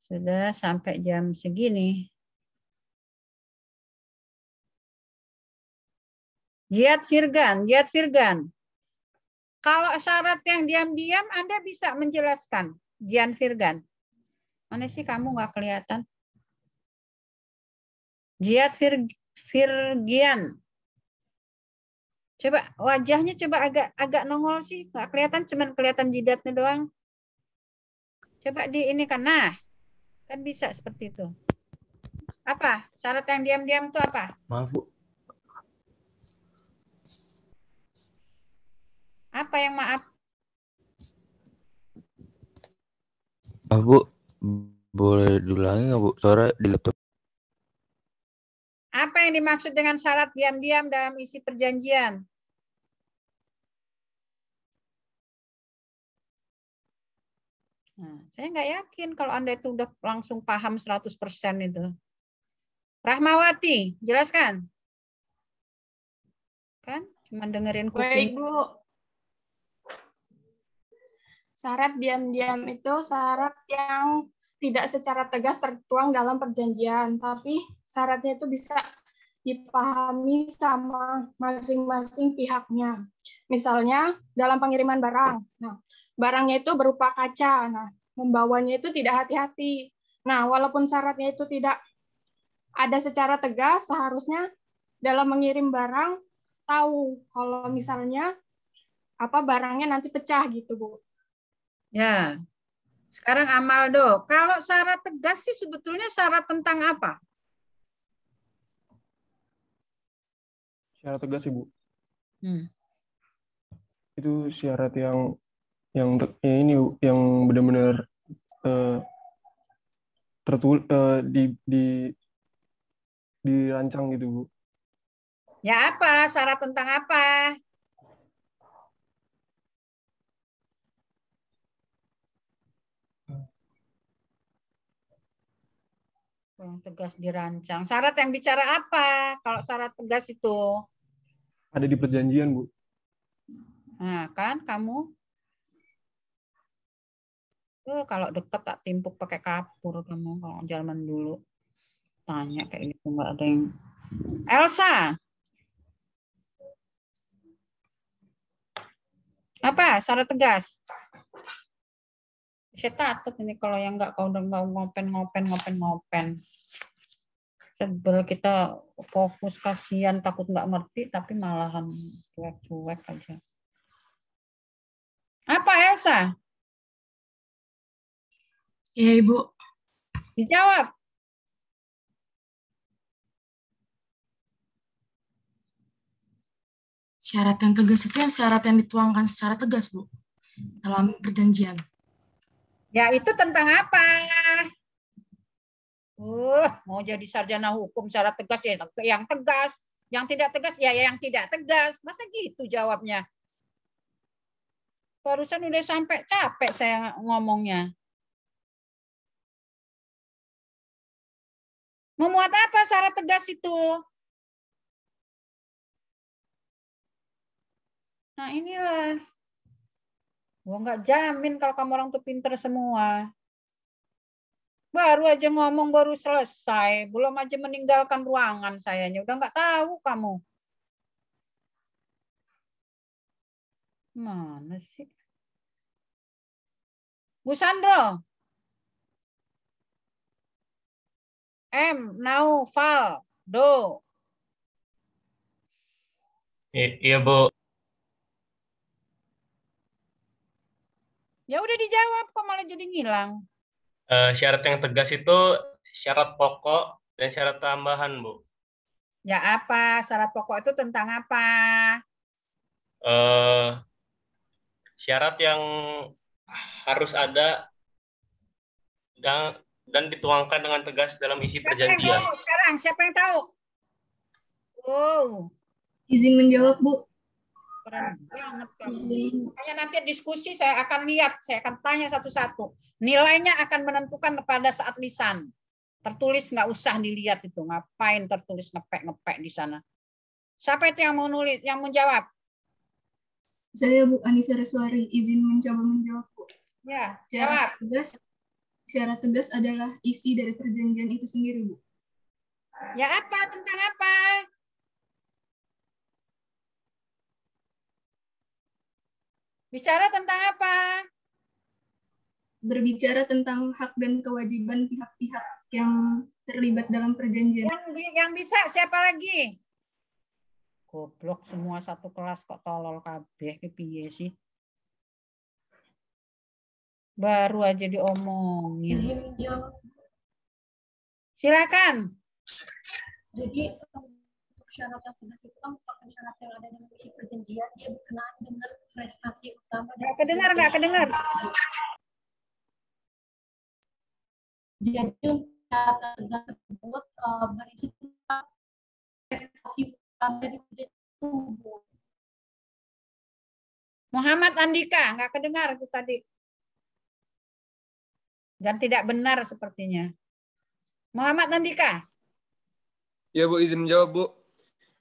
sudah sampai jam segini. Jihad Firgan. Kalau syarat yang diam-diam Anda bisa menjelaskan. Jian Firgan. Mana sih kamu nggak kelihatan? Jihad Firgian. Coba wajahnya coba agak nongol sih, nggak kelihatan, cuman kelihatan jidatnya doang. Coba di ini kan, nah kan bisa seperti itu. Apa syarat yang diam-diam itu apa? Maaf Bu. Apa yang maaf? Bu, boleh diulangi nggak Bu? Suara di laptop. Apa yang dimaksud dengan syarat diam-diam dalam isi perjanjian? Nah, saya nggak yakin kalau Anda itu udah langsung paham 100% itu. Rahmawati, jelaskan. Kan? Cuma dengerin kuping. Baik, Bu. Syarat diam-diam itu syarat yang tidak secara tegas tertuang dalam perjanjian, tapi syaratnya itu bisa dipahami sama masing-masing pihaknya. Misalnya dalam pengiriman barang. Nah, barangnya itu berupa kaca. Nah, membawanya itu tidak hati-hati. Nah, walaupun syaratnya itu tidak ada secara tegas, seharusnya dalam mengirim barang tahu kalau misalnya barangnya nanti pecah gitu, Bu. Ya. Sekarang Amaldo, kalau syarat tegas sih sebetulnya syarat tentang apa? Syarat tegas, Ibu. Hmm. Itu syarat yang ini yang benar-benar dirancang gitu, Bu. Ya apa? Syarat tentang apa? Yang tegas dirancang. Syarat yang bicara apa? Kalau syarat tegas itu Ada di perjanjian, Bu. nah, kan kamu kalau deket tak timpuk pakai kapur kamu kalau zaman dulu. Tanya kayak gitu nggak ada yang. Elsa. Apa syarat tegas? Saya takut ini kalau yang nggak kau udah nggak ngopen. Sebel kita fokus kasihan takut nggak ngerti tapi malahan cuek-cuek aja. Apa Elsa? Ya, Ibu. Dijawab. Syarat yang tegas itu syarat yang dituangkan secara tegas, Bu, dalam perjanjian. Ya itu tentang apa? Mau jadi sarjana hukum syarat tegas ya yang tegas, yang tidak tegas ya yang tidak tegas. Masa gitu jawabnya? Barusan udah sampai capek saya ngomongnya. Memuat apa syarat tegas itu? Nah inilah. Gua nggak jamin kalau kamu orang tuh pinter semua. Baru aja ngomong baru selesai, belum aja meninggalkan ruangan sayanya. Udah nggak tahu kamu. Mana sih? Bu Sandro. Naufal. Do. Iya, Bu. Ya udah dijawab kok malah jadi ngilang. Syarat yang tegas itu syarat pokok dan syarat tambahan, Bu. Ya apa? Syarat pokok itu tentang apa? Syarat yang harus ada dan dituangkan dengan tegas dalam isi perjanjian. Sekarang siapa yang tahu? Oh. Izin menjawab, Bu. Keren banget kamu. Makanya nanti diskusi saya akan lihat, saya akan tanya satu-satu. Nilainya akan menentukan pada saat lisan. Tertulis nggak usah dilihat itu. Ngapain tertulis ngepek-ngepek di sana? Siapa itu yang mau nulis, yang mau jawab? Saya Bu Anissa Reswari, izin mencoba menjawab, Bu. Ya, jawab. Syarat tegas adalah isi dari perjanjian itu sendiri, Bu. Ya apa? Tentang apa? Bicara tentang apa? Berbicara tentang hak dan kewajiban pihak-pihak yang terlibat dalam perjanjian. Yang bisa siapa lagi? Goblok semua satu kelas kok tolol kabeh piye sih? Baru aja diomongin. Silakan. Jadi untuk syarat yang tegas itu kan merupakan syarat yang ada dalam isi perjanjian, dia berkenaan dengan prestasi utama. Nggak kedengar. Jadi untuk syarat tegas tersebut berisi tentang prestasi utama dari perjanjian itu. Muhammad Andika, nggak kedengar itu tadi. Dan tidak benar sepertinya. Muhammad Andika. Ya Bu, izin menjawab Bu.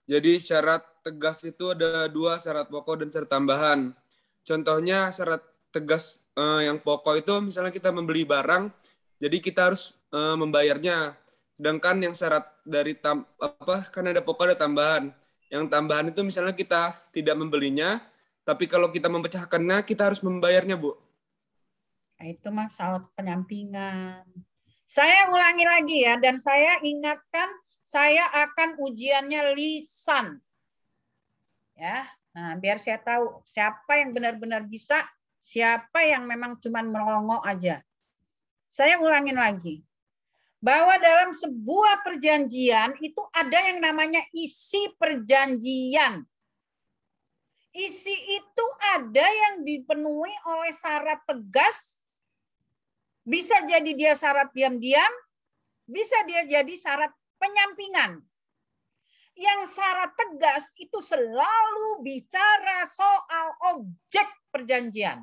Jadi syarat tegas itu ada 2, syarat pokok dan syarat tambahan. Contohnya syarat tegas yang pokok itu misalnya kita membeli barang, jadi kita harus membayarnya. Sedangkan yang syarat dari kan ada pokok ada tambahan. Yang tambahan itu misalnya kita tidak membelinya, tapi kalau kita memecahkannya kita harus membayarnya Bu. Nah, itu masalah penyampingan. Saya ulangi lagi ya, dan saya ingatkan saya akan ujiannya lisan. Ya, nah biar saya tahu siapa yang benar-benar bisa, siapa yang memang cuma melongo aja. Saya ulangin lagi. Bahwa dalam sebuah perjanjian itu ada yang namanya isi perjanjian. Isi itu ada yang dipenuhi oleh syarat tegas, bisa jadi dia syarat diam-diam, bisa dia jadi syarat penyampingan. Yang syarat tegas itu selalu bicara soal objek perjanjian.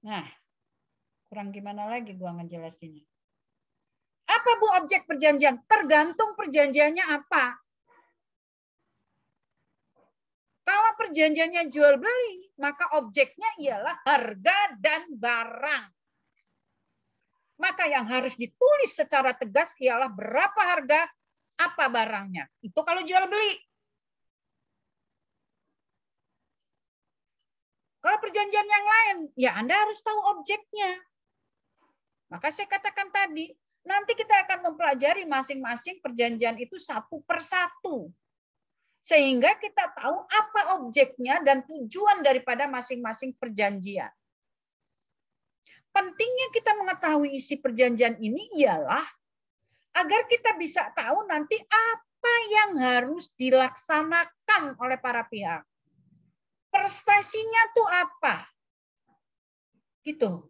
Nah, kurang gimana lagi gua ngejelasinnya. Apa Bu objek perjanjian? Tergantung perjanjiannya apa. Kalau perjanjiannya jual beli, maka objeknya ialah harga dan barang. Maka yang harus ditulis secara tegas ialah berapa harga, apa barangnya. Itu kalau jual beli. Kalau perjanjian yang lain, ya Anda harus tahu objeknya. Maka saya katakan tadi, nanti kita akan mempelajari masing-masing perjanjian itu satu persatu. Sehingga kita tahu apa objeknya dan tujuan daripada masing-masing perjanjian. Pentingnya kita mengetahui isi perjanjian ini ialah agar kita bisa tahu nanti apa yang harus dilaksanakan oleh para pihak. Prestasinya tuh apa? Gitu.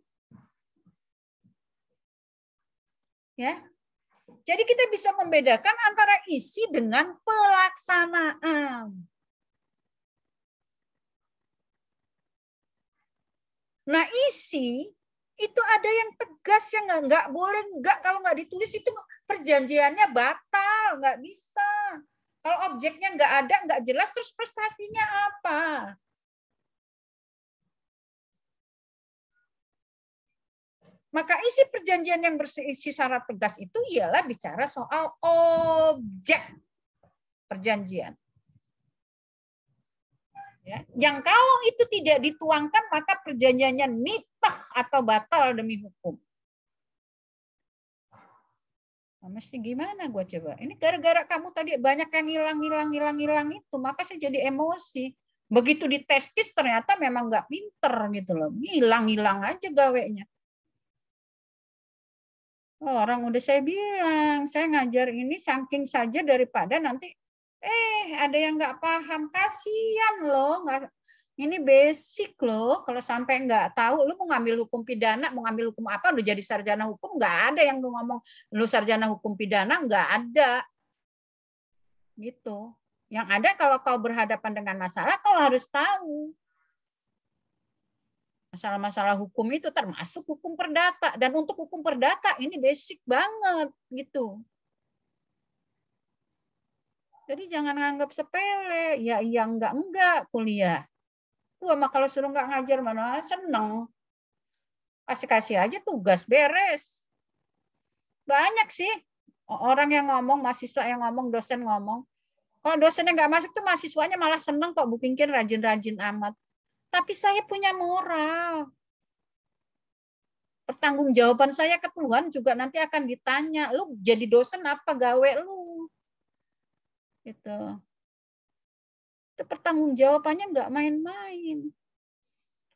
Ya. Jadi kita bisa membedakan antara isi dengan pelaksanaan. Nah, isi itu ada yang tegas, yang nggak boleh nggak, kalau nggak ditulis itu perjanjiannya batal, nggak bisa. Kalau objeknya nggak ada, nggak jelas, terus prestasinya apa? Maka isi perjanjian yang berisi syarat tegas itu ialah bicara soal objek perjanjian. Ya, yang kalau itu tidak dituangkan maka perjanjiannya nitah atau batal demi hukum. Nah, mesti gimana gue coba? Ini gara-gara kamu tadi banyak yang hilang itu, maka saya jadi emosi. Begitu ditestis ternyata memang nggak pinter gitu loh, hilang aja gawenya. Oh, orang udah saya bilang, saya ngajar ini saking saja daripada nanti ada yang nggak paham, kasihan loh. Ini basic loh, kalau sampai nggak tahu, lu mau ngambil hukum pidana, mau ngambil hukum apa, lu jadi sarjana hukum, nggak ada yang lu ngomong lu sarjana hukum pidana, nggak ada. Gitu. Yang ada kalau kau berhadapan dengan masalah, kau harus tahu. Masalah-masalah hukum itu termasuk hukum perdata, dan untuk hukum perdata ini basic banget gitu. Jadi jangan nganggap sepele, ya iya enggak kuliah. Gua mah kalau suruh nggak ngajar mana seneng. Kasih aja tugas beres. Banyak sih orang yang ngomong, mahasiswa yang ngomong, dosen ngomong. Kalau dosennya nggak masuk tuh mahasiswanya malah seneng kok, bikin rajin-rajin amat. Tapi saya punya moral. Pertanggungjawaban saya ke Tuhan juga nanti akan ditanya, lu jadi dosen apa gawe lu? Gitu. Itu pertanggungjawabannya nggak main-main.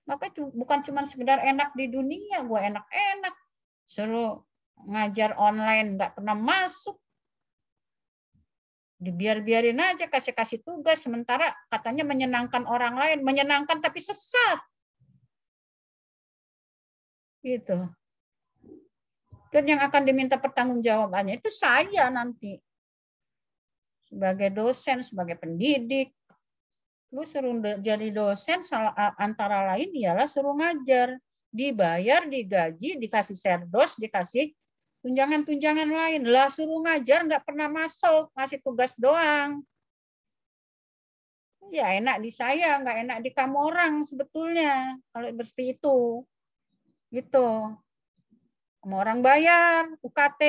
Maka bukan cuma sekedar enak di dunia, gue enak-enak. Suruh ngajar online nggak pernah masuk. Dibiarin aja, kasih tugas, sementara katanya menyenangkan orang lain, menyenangkan tapi sesat. Gitu. Dan yang akan diminta pertanggungjawabannya itu saya nanti. Sebagai dosen, sebagai pendidik. Lu suruh jadi dosen, antara lain ialah suruh ngajar. Dibayar, digaji, dikasih serdos, dikasih tunjangan-tunjangan lain. Lah suruh ngajar nggak pernah masuk, ngasih tugas doang. Ya enak di saya, nggak enak di kamu orang sebetulnya. Kalau seperti itu. Gitu. Sama orang bayar, UKT.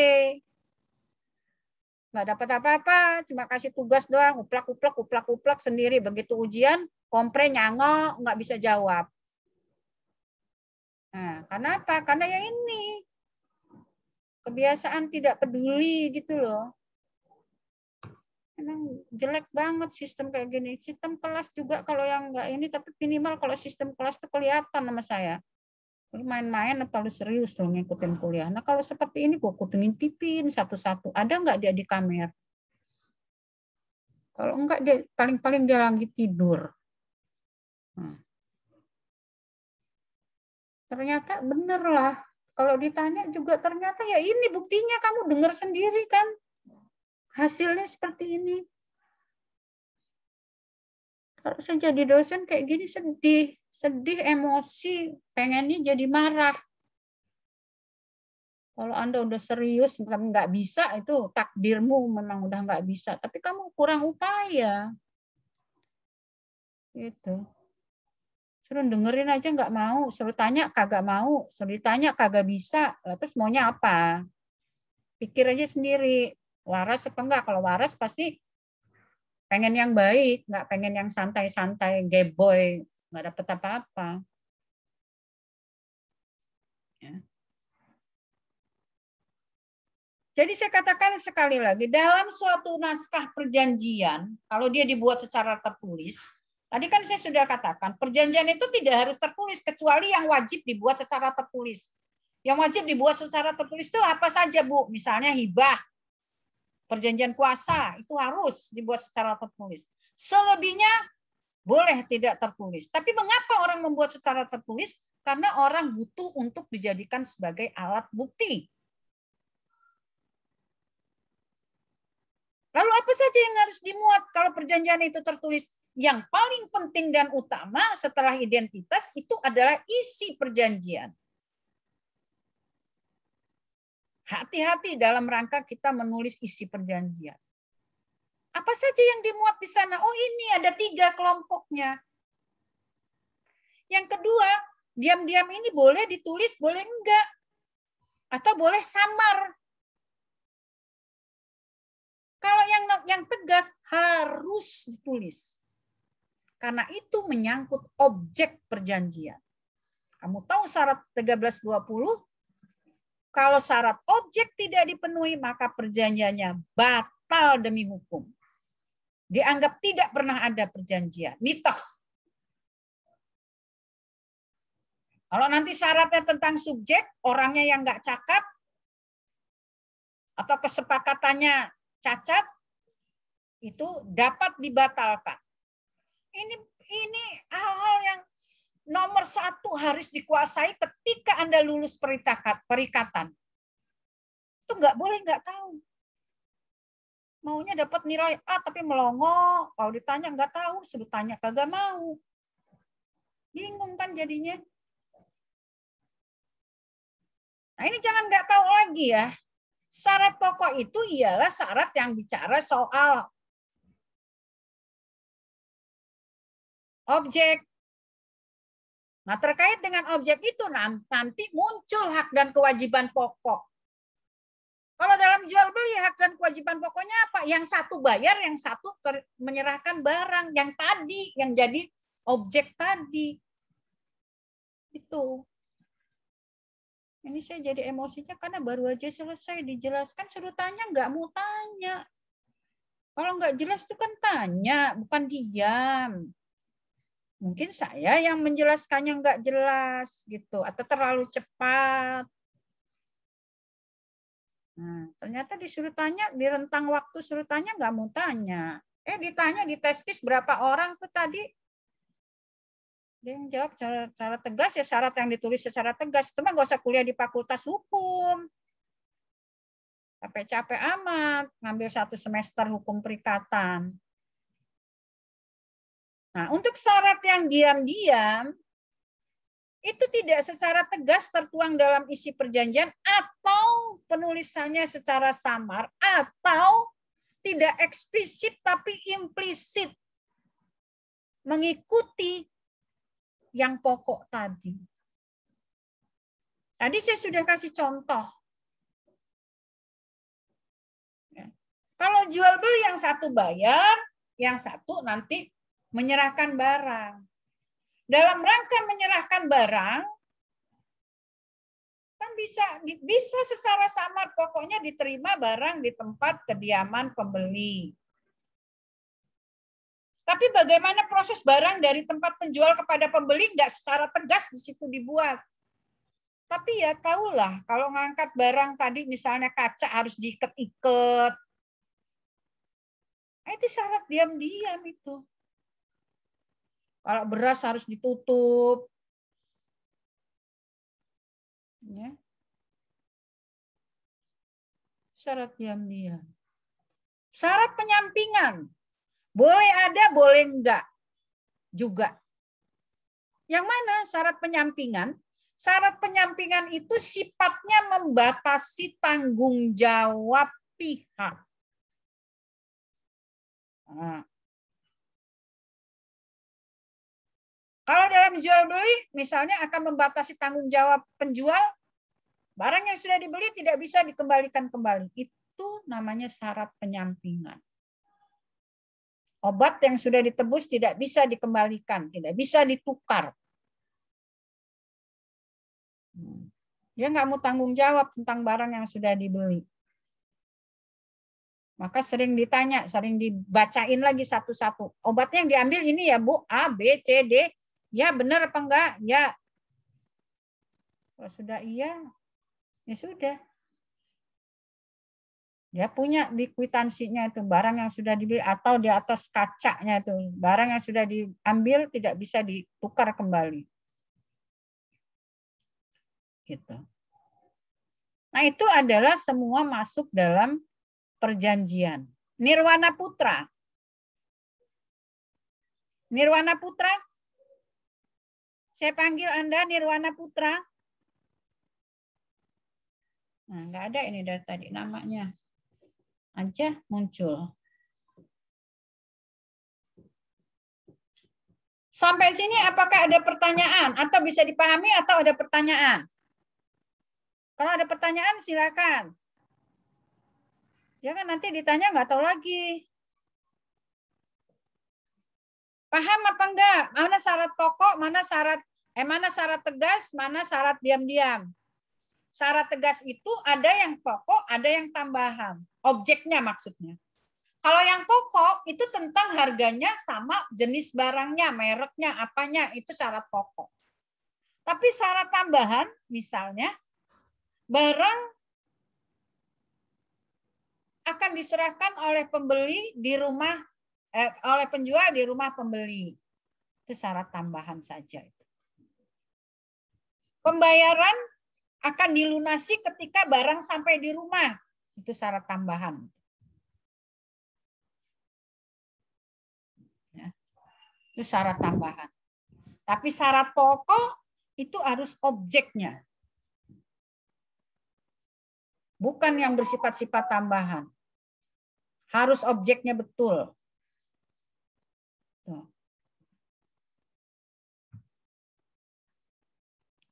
Nggak dapat apa-apa, cuma kasih tugas doang, uplak sendiri. Begitu ujian, kompre nyangok, nggak bisa jawab. Nah, kenapa? Karena ya ini kebiasaan tidak peduli gitu loh. Emang jelek banget sistem kayak gini. Sistem kelas juga kalau yang enggak ini, tapi minimal kalau sistem kelas itu kelihatan sama saya. Lu main-main apa lu serius loh ngikutin kuliah. Nah kalau seperti ini gue kutungin satu-satu. Ada nggak dia di kamera? Kalau enggak dia paling-paling dia lagi tidur. Nah. Ternyata bener lah. Kalau ditanya juga ternyata ya ini buktinya kamu dengar sendiri kan. Hasilnya seperti ini. Kalau saya jadi dosen kayak gini sedih, emosi, pengennya jadi marah. Kalau Anda udah serius, nggak bisa, itu takdirmu memang udah nggak bisa. Tapi kamu kurang upaya. Gitu. Suruh dengerin aja nggak mau, suruh tanya kagak mau, suruh ditanya kagak bisa. Terus maunya apa? Pikir aja sendiri. Waras apa enggak? Kalau waras pasti pengen yang baik, nggak pengen yang santai-santai, geboy, nggak dapet apa-apa. Ya. Jadi saya katakan sekali lagi, dalam suatu naskah perjanjian, kalau dia dibuat secara tertulis, tadi kan saya sudah katakan, perjanjian itu tidak harus tertulis, kecuali yang wajib dibuat secara tertulis. Yang wajib dibuat secara tertulis itu apa saja, Bu? Misalnya hibah, perjanjian kuasa, itu harus dibuat secara tertulis. Selebihnya boleh tidak tertulis. Tapi mengapa orang membuat secara tertulis? Karena orang butuh untuk dijadikan sebagai alat bukti. Lalu apa saja yang harus dimuat kalau perjanjian itu tertulis? Yang paling penting dan utama setelah identitas itu adalah isi perjanjian. Hati-hati dalam rangka kita menulis isi perjanjian. Apa saja yang dimuat di sana? Oh ini ada 3 kelompoknya. Yang kedua, diam-diam ini boleh ditulis, boleh enggak. Atau boleh samar. Kalau yang tegas harus ditulis. Karena itu menyangkut objek perjanjian. Kamu tahu syarat 1320? Kalau syarat objek tidak dipenuhi, maka perjanjiannya batal demi hukum. Dianggap tidak pernah ada perjanjian. Nitah. Kalau nanti syaratnya tentang subjek, orangnya yang nggak cakap, atau kesepakatannya cacat, itu dapat dibatalkan. Ini hal-hal yang nomor 1 harus dikuasai ketika Anda lulus perikatan. Itu nggak boleh nggak tahu. Maunya dapat nilai A tapi melongo. Kalau ditanya nggak tahu, suruh tanya kagak mau. Bingung kan jadinya. Nah ini jangan nggak tahu lagi ya. Syarat pokok itu ialah syarat yang bicara soal objek. Nah, terkait dengan objek itu nanti muncul hak dan kewajiban pokok. Kalau dalam jual beli hak dan kewajiban pokoknya apa? Yang satu bayar, yang satu menyerahkan barang yang tadi, yang jadi objek tadi. Itu. Ini saya jadi emosinya karena baru aja selesai dijelaskan, suruh tanya nggak mau tanya. Kalau nggak jelas itu kan tanya, bukan diam. Mungkin saya yang menjelaskannya nggak jelas gitu, atau terlalu cepat. Nah, ternyata disuruh tanya, di rentang waktu suruh tanya nggak mau tanya. Ditanya di teskis berapa orang tuh tadi? Dia yang jawab secara tegas ya, syarat yang ditulis secara tegas. Itu mah nggak usah kuliah di Fakultas Hukum. Capek-capek amat ngambil 1 semester hukum perikatan. Nah, untuk syarat yang diam-diam, itu tidak secara tegas tertuang dalam isi perjanjian atau penulisannya secara samar atau tidak eksplisit tapi implisit mengikuti yang pokok tadi. Tadi saya sudah kasih contoh. Kalau jual beli yang satu bayar, yang satu nanti menyerahkan barang. Dalam rangka menyerahkan barang, Kan bisa secara samar, pokoknya diterima barang di tempat kediaman pembeli. Tapi bagaimana proses barang dari tempat penjual kepada pembeli nggak secara tegas di situ dibuat. Tapi ya tahulah, kalau ngangkat barang tadi misalnya kaca harus diikat-ikat. Itu syarat diam-diam itu. Kalau beras harus ditutup. Ya. Syarat diam-diam. Syarat penyampingan. Boleh ada, boleh enggak. Juga. Yang mana syarat penyampingan? Syarat penyampingan itu sifatnya membatasi tanggung jawab pihak. Nah. Kalau dalam jual beli, misalnya akan membatasi tanggung jawab penjual, barang yang sudah dibeli tidak bisa dikembalikan kembali. Itu namanya syarat penyampingan. Obat yang sudah ditebus tidak bisa dikembalikan, tidak bisa ditukar. Dia nggak mau tanggung jawab tentang barang yang sudah dibeli. Maka sering ditanya, sering dibacain lagi satu-satu. Obatnya yang diambil ini ya Bu, A, B, C, D. Ya benar apa enggak? Ya. Kalau sudah iya, ya sudah. Dia punya di kwitansinya itu barang yang sudah dibeli atau di atas kacanya itu barang yang sudah diambil tidak bisa ditukar kembali. Gitu. Nah, itu adalah semua masuk dalam perjanjian. Nirwana Putra. Nirwana Putra? Saya panggil Anda Nirwana Putra. Nah, nggak ada ini dari tadi namanya. Aja muncul. Sampai sini apakah ada pertanyaan? Atau bisa dipahami atau ada pertanyaan? Kalau ada pertanyaan silakan. Jangan nanti ditanya nggak tahu lagi. Paham apa enggak? Mana syarat pokok, mana syarat tegas, mana syarat diam-diam. Syarat tegas itu ada yang pokok, ada yang tambahan. Objeknya maksudnya. Kalau yang pokok itu tentang harganya sama jenis barangnya, mereknya, apanya, itu syarat pokok. Tapi syarat tambahan misalnya barang akan diserahkan oleh pembeli di rumah oleh penjual di rumah pembeli. Itu syarat tambahan saja. Pembayaran akan dilunasi ketika barang sampai di rumah. Itu syarat tambahan. Ya. Itu syarat tambahan. Tapi syarat pokok itu harus objeknya. Bukan yang bersifat-sifat tambahan. Harus objeknya betul. Tuh.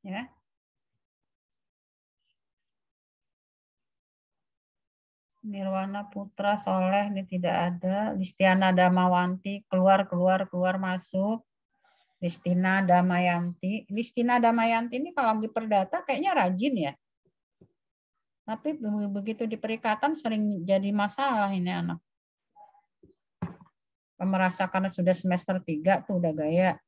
Ya. Nirwana Putra Soleh ini tidak ada. Listiana Damawanti keluar masuk. Listina Damayanti. Listina Damayanti ini kalau di perdata kayaknya rajin ya. Tapi begitu di perikatan sering jadi masalah ini anak. Merasa karena sudah semester 3 tuh udah gaya.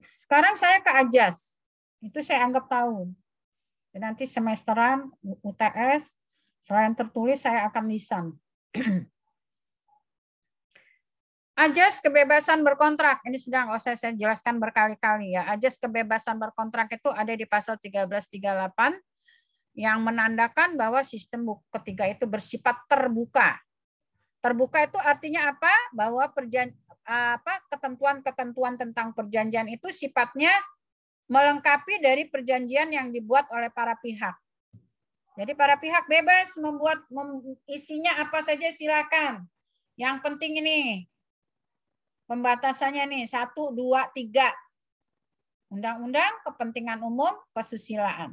Sekarang saya ke Ajas. Itu saya anggap tahu. Dan nanti semesteran UTS, selain tertulis saya akan lisan. Ajas kebebasan berkontrak. Ini sedang saya jelaskan berkali-kali ya. Ajas kebebasan berkontrak itu ada di pasal 1338 yang menandakan bahwa sistem ketiga itu bersifat terbuka. Terbuka itu artinya apa? Bahwa ketentuan-ketentuan tentang perjanjian itu sifatnya melengkapi dari perjanjian yang dibuat oleh para pihak. Jadi para pihak bebas membuat isinya apa saja silakan. Yang penting ini pembatasannya nih 1, 2, 3. Undang-undang kepentingan umum kesusilaan.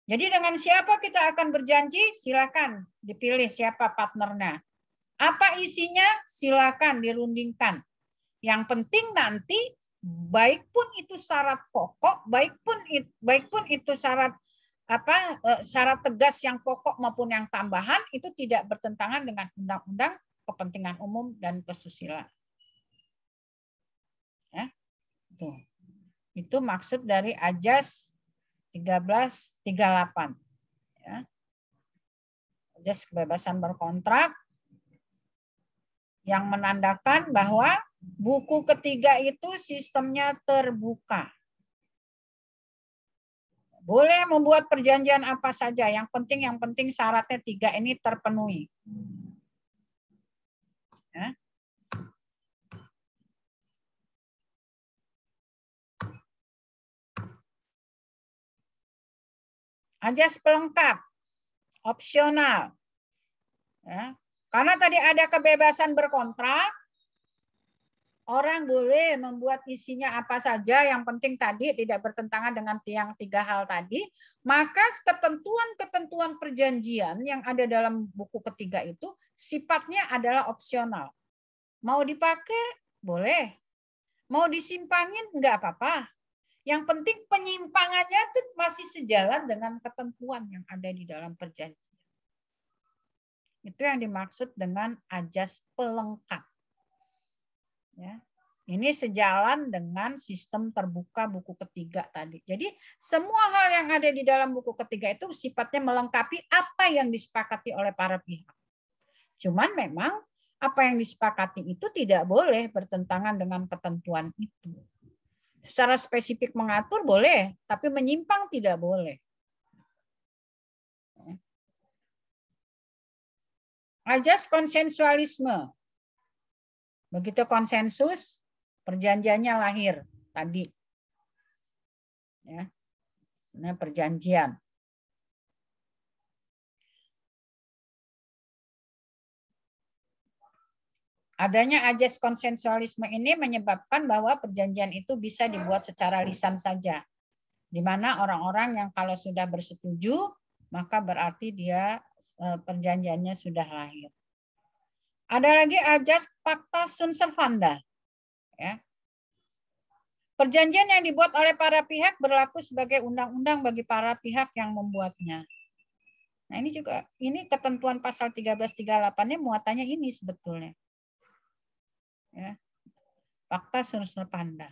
Jadi dengan siapa kita akan berjanji, silakan dipilih siapa partnernya. Apa isinya, silakan dirundingkan. Yang penting nanti baik pun itu syarat pokok, baik pun itu syarat syarat tegas yang pokok maupun yang tambahan itu tidak bertentangan dengan undang-undang kepentingan umum dan kesusilaan. Ya, tuh. Itu maksud dari Ajas 1338. Ya. Ajas kebebasan berkontrak yang menandakan bahwa buku ketiga itu sistemnya terbuka. Boleh membuat perjanjian apa saja, yang penting syaratnya 3 ini terpenuhi. Ya. Ajas pelengkap, opsional. Ya. Karena tadi ada kebebasan berkontrak, orang boleh membuat isinya apa saja, yang penting tadi tidak bertentangan dengan yang 3 hal tadi, maka ketentuan-ketentuan perjanjian yang ada dalam buku ketiga itu sifatnya adalah opsional. Mau dipakai, boleh. Mau disimpangin, enggak apa-apa. Yang penting penyimpangannya itu masih sejalan dengan ketentuan yang ada di dalam perjanjian. Itu yang dimaksud dengan ajas pelengkap. Ya. Ini sejalan dengan sistem terbuka buku ketiga tadi. Jadi semua hal yang ada di dalam buku ketiga itu sifatnya melengkapi apa yang disepakati oleh para pihak. Cuman memang apa yang disepakati itu tidak boleh bertentangan dengan ketentuan itu. Secara spesifik mengatur boleh, tapi menyimpang tidak boleh. Ajas konsensualisme. Begitu konsensus, perjanjiannya lahir tadi. Ya. Ini perjanjian. Adanya ajas konsensualisme ini menyebabkan bahwa perjanjian itu bisa dibuat secara lisan saja. Di mana orang-orang yang kalau sudah bersetuju, maka berarti dia perjanjiannya sudah lahir. Ada lagi ajas pacta sunt servanda. Ya. Perjanjian yang dibuat oleh para pihak berlaku sebagai undang-undang bagi para pihak yang membuatnya. Nah ini juga, ini ketentuan pasal 1338-nya muatannya ini sebetulnya. Ya. Pacta sunt servanda.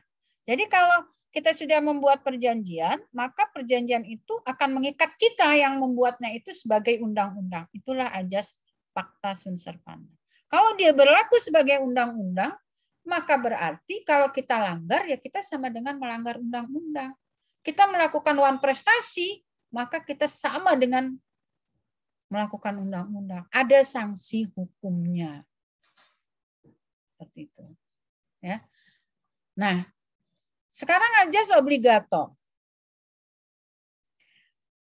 Jadi kalau kita sudah membuat perjanjian, maka perjanjian itu akan mengikat kita yang membuatnya itu sebagai undang-undang. Itulah ajas pacta sunt servanda. Kalau dia berlaku sebagai undang-undang, maka berarti kalau kita langgar, ya kita sama dengan melanggar undang-undang. Kita melakukan wan prestasi, maka kita sama dengan melakukan undang-undang. Ada sanksi hukumnya. Seperti itu. Ya. Nah, sekarang ajas obligator.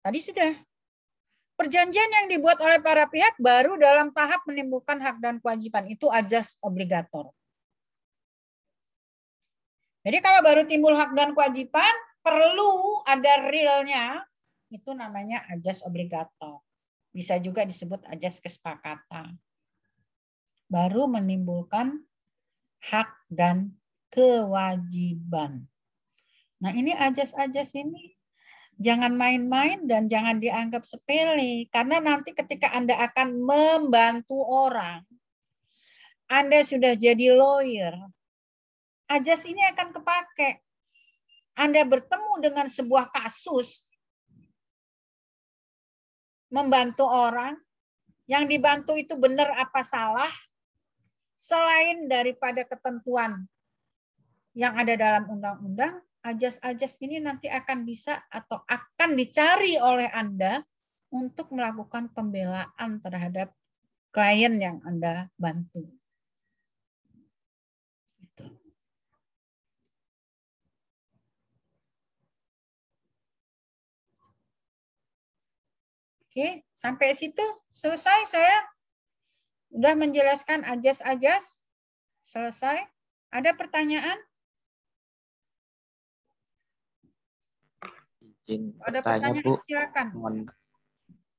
Tadi sudah. Perjanjian yang dibuat oleh para pihak baru dalam tahap menimbulkan hak dan kewajiban. Itu ajas obligator. Jadi kalau baru timbul hak dan kewajiban, perlu ada realnya. Itu namanya ajas obligator. Bisa juga disebut ajas kesepakatan. Baru menimbulkan hak dan kewajiban. Nah ini ajas-ajas ini jangan main-main dan jangan dianggap sepele. Karena nanti ketika Anda akan membantu orang, Anda sudah jadi lawyer, ajas ini akan kepake. Anda bertemu dengan sebuah kasus, membantu orang, yang dibantu itu benar apa salah, selain daripada ketentuan yang ada dalam undang-undang, ajas-ajas ini nanti akan bisa atau akan dicari oleh Anda untuk melakukan pembelaan terhadap klien yang Anda bantu. Oke, sampai situ selesai saya. Udah menjelaskan ajas-ajas. Selesai. Ada pertanyaan? Ada pertanyaan, Bu, silakan.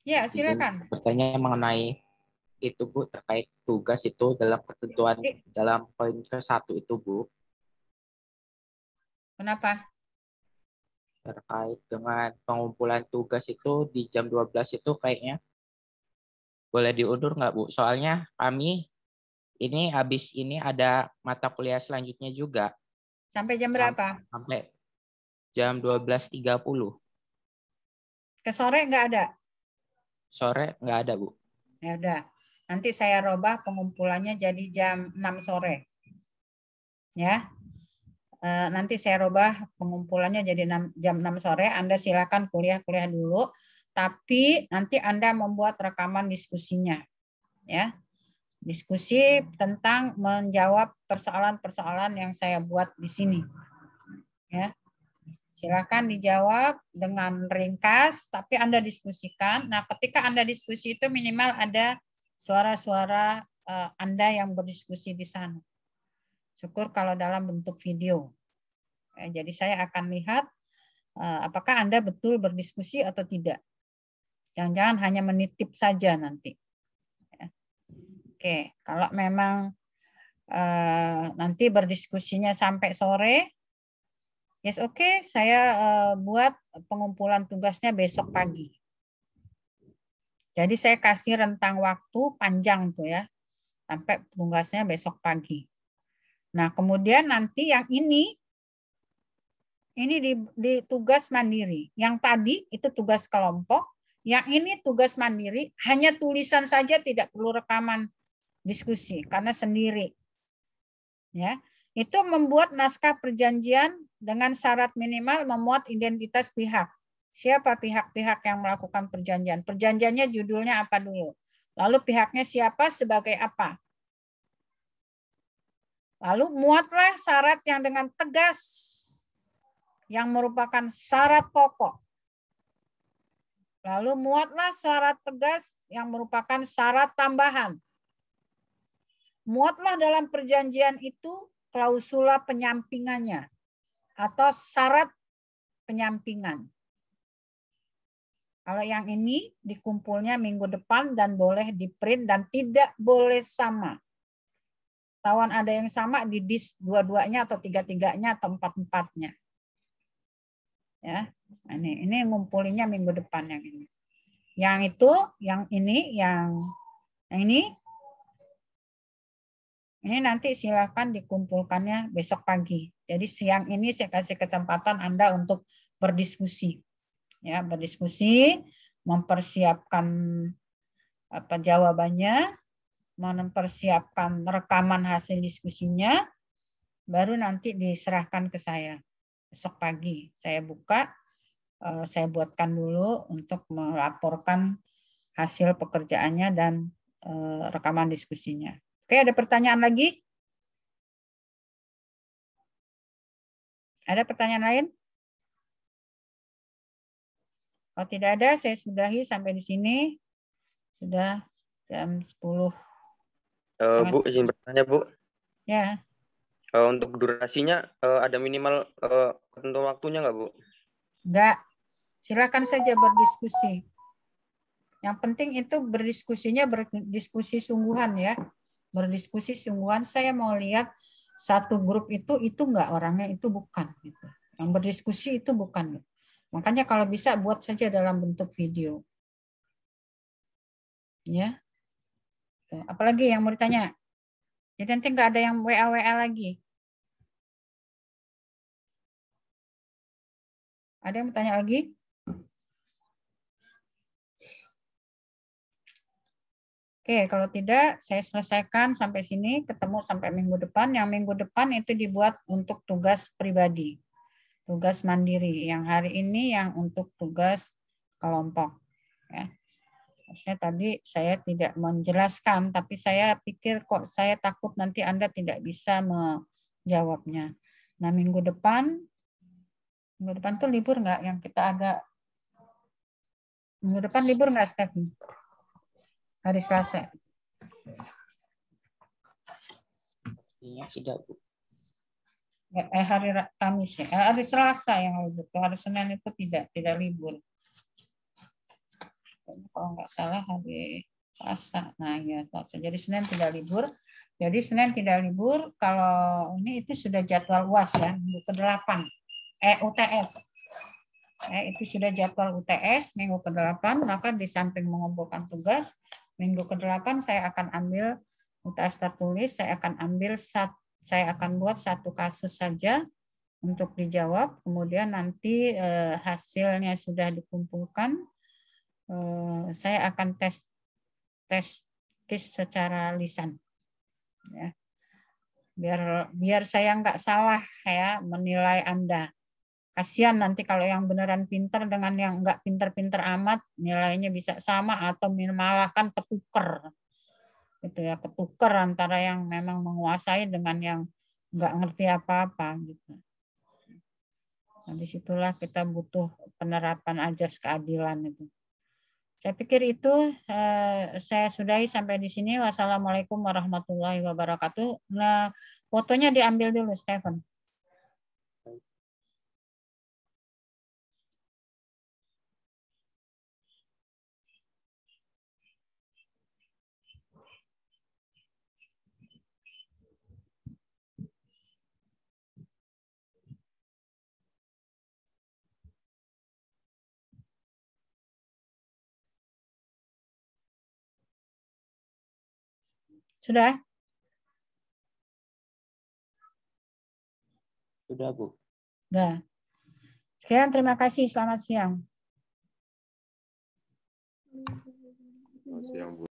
Ya, silakan. Bertanya mengenai itu Bu, terkait tugas itu dalam ketentuan dalam poin ke-1 itu Bu. Kenapa? Terkait dengan pengumpulan tugas itu di jam 12 itu kayaknya boleh diundur nggak, Bu? Soalnya kami ini habis ini ada mata kuliah selanjutnya juga. Sampai jam berapa? Sampai jam 12.30. Ke sore nggak ada? Sore nggak ada, Bu. Ya udah. Nanti saya robah pengumpulannya jadi jam 6 sore. Ya. Nanti saya robah pengumpulannya jadi jam 6 sore. Anda silakan kuliah-kuliah dulu. Tapi nanti Anda membuat rekaman diskusinya. Ya. Diskusi tentang menjawab persoalan-persoalan yang saya buat di sini. Ya. Silakan dijawab dengan ringkas, tapi Anda diskusikan. Nah, ketika Anda diskusi itu minimal ada suara-suara Anda yang berdiskusi di sana. Syukur kalau dalam bentuk video. Jadi saya akan lihat apakah Anda betul berdiskusi atau tidak. Jangan-jangan hanya menitip saja nanti. Oke, kalau memang nanti berdiskusinya sampai sore, yes, oke, saya buat pengumpulan tugasnya besok pagi. Jadi saya kasih rentang waktu panjang tuh ya, sampai tugasnya besok pagi. Nah, kemudian nanti yang ini di tugas mandiri. Yang tadi itu tugas kelompok, yang ini tugas mandiri, hanya tulisan saja, tidak perlu rekaman diskusi karena sendiri. Ya, itu membuat naskah perjanjian dengan syarat minimal memuat identitas pihak. Siapa pihak-pihak yang melakukan perjanjian? Perjanjiannya judulnya apa dulu? Lalu pihaknya siapa sebagai apa? Lalu muatlah syarat yang dengan tegas yang merupakan syarat pokok. Lalu muatlah syarat tegas yang merupakan syarat tambahan. Muatlah dalam perjanjian itu klausula penyampingannya atau syarat penyampingan. Kalau yang ini dikumpulnya minggu depan dan boleh di-print dan tidak boleh sama. Tawan ada yang sama di dis dua-duanya atau tiga-tiganya atau empat-empatnya. Ya, ini ngumpulinnya minggu depan yang ini. Yang itu, yang ini, yang ini nanti silakan dikumpulkannya besok pagi. Jadi siang ini saya kasih kesempatan Anda untuk berdiskusi. Ya, berdiskusi, mempersiapkan jawabannya, mempersiapkan rekaman hasil diskusinya, baru nanti diserahkan ke saya. Besok pagi saya buka, saya buatkan dulu untuk melaporkan hasil pekerjaannya dan rekaman diskusinya. Oke, ada pertanyaan lagi? Ada pertanyaan lain? Kalau tidak ada, saya sudahi sampai di sini. Sudah jam 10. Bu, izin bertanya, Bu. Ya. Untuk durasinya ada minimal ketentuan waktunya nggak, Bu? Enggak. Silakan saja berdiskusi. Yang penting itu berdiskusinya berdiskusi sungguhan ya. Berdiskusi sungguhan. Saya mau lihat satu grup itu enggak orangnya itu bukan gitu. Yang berdiskusi itu bukan. Makanya kalau bisa buat saja dalam bentuk video. Ya. Apalagi yang mau ditanya? Jadi nanti nggak ada yang WA lagi. Ada yang mau tanya lagi? Oke, kalau tidak saya selesaikan sampai sini, ketemu sampai minggu depan. Yang minggu depan itu dibuat untuk tugas pribadi. Tugas mandiri. Yang hari ini yang untuk tugas kelompok. Ya. Maksudnya tadi saya tidak menjelaskan, tapi saya pikir kok saya takut nanti Anda tidak bisa menjawabnya. Nah, minggu depan tuh libur nggak yang kita ada? Minggu depan libur nggak, Stephanie? Hari Selasa. Iya, tidak, Bu. Hari Kamis ya. Hari Selasa yang libur. Hari Senin itu tidak libur. Kalau nggak salah hari Selasa. Nah ya, jadi Senin tidak libur. Jadi Senin tidak libur. Kalau ini itu sudah jadwal UAS ya, minggu ke-8. UTS. Itu sudah jadwal UTS minggu ke-8, maka di samping mengumpulkan tugas, minggu ke-8 saya akan ambil UTS tertulis, saya akan buat satu kasus saja untuk dijawab, kemudian nanti hasilnya sudah dikumpulkan, saya akan tes secara lisan. Ya. Biar saya nggak salah ya menilai Anda. Kasihan nanti kalau yang beneran pinter dengan yang nggak pinter-pinter amat, nilainya bisa sama atau malah kan ketuker. Gitu ya, ketuker antara yang memang menguasai dengan yang nggak ngerti apa-apa gitu. Nah, disitulah kita butuh penerapan ajas keadilan itu. Saya pikir itu saya sudahi sampai di sini. Wassalamualaikum warahmatullahi wabarakatuh. Nah, fotonya diambil dulu, Stephen. Sudah? Sudah, Bu. Sudah. Sekian, terima kasih. Selamat siang. Selamat siang, Bu.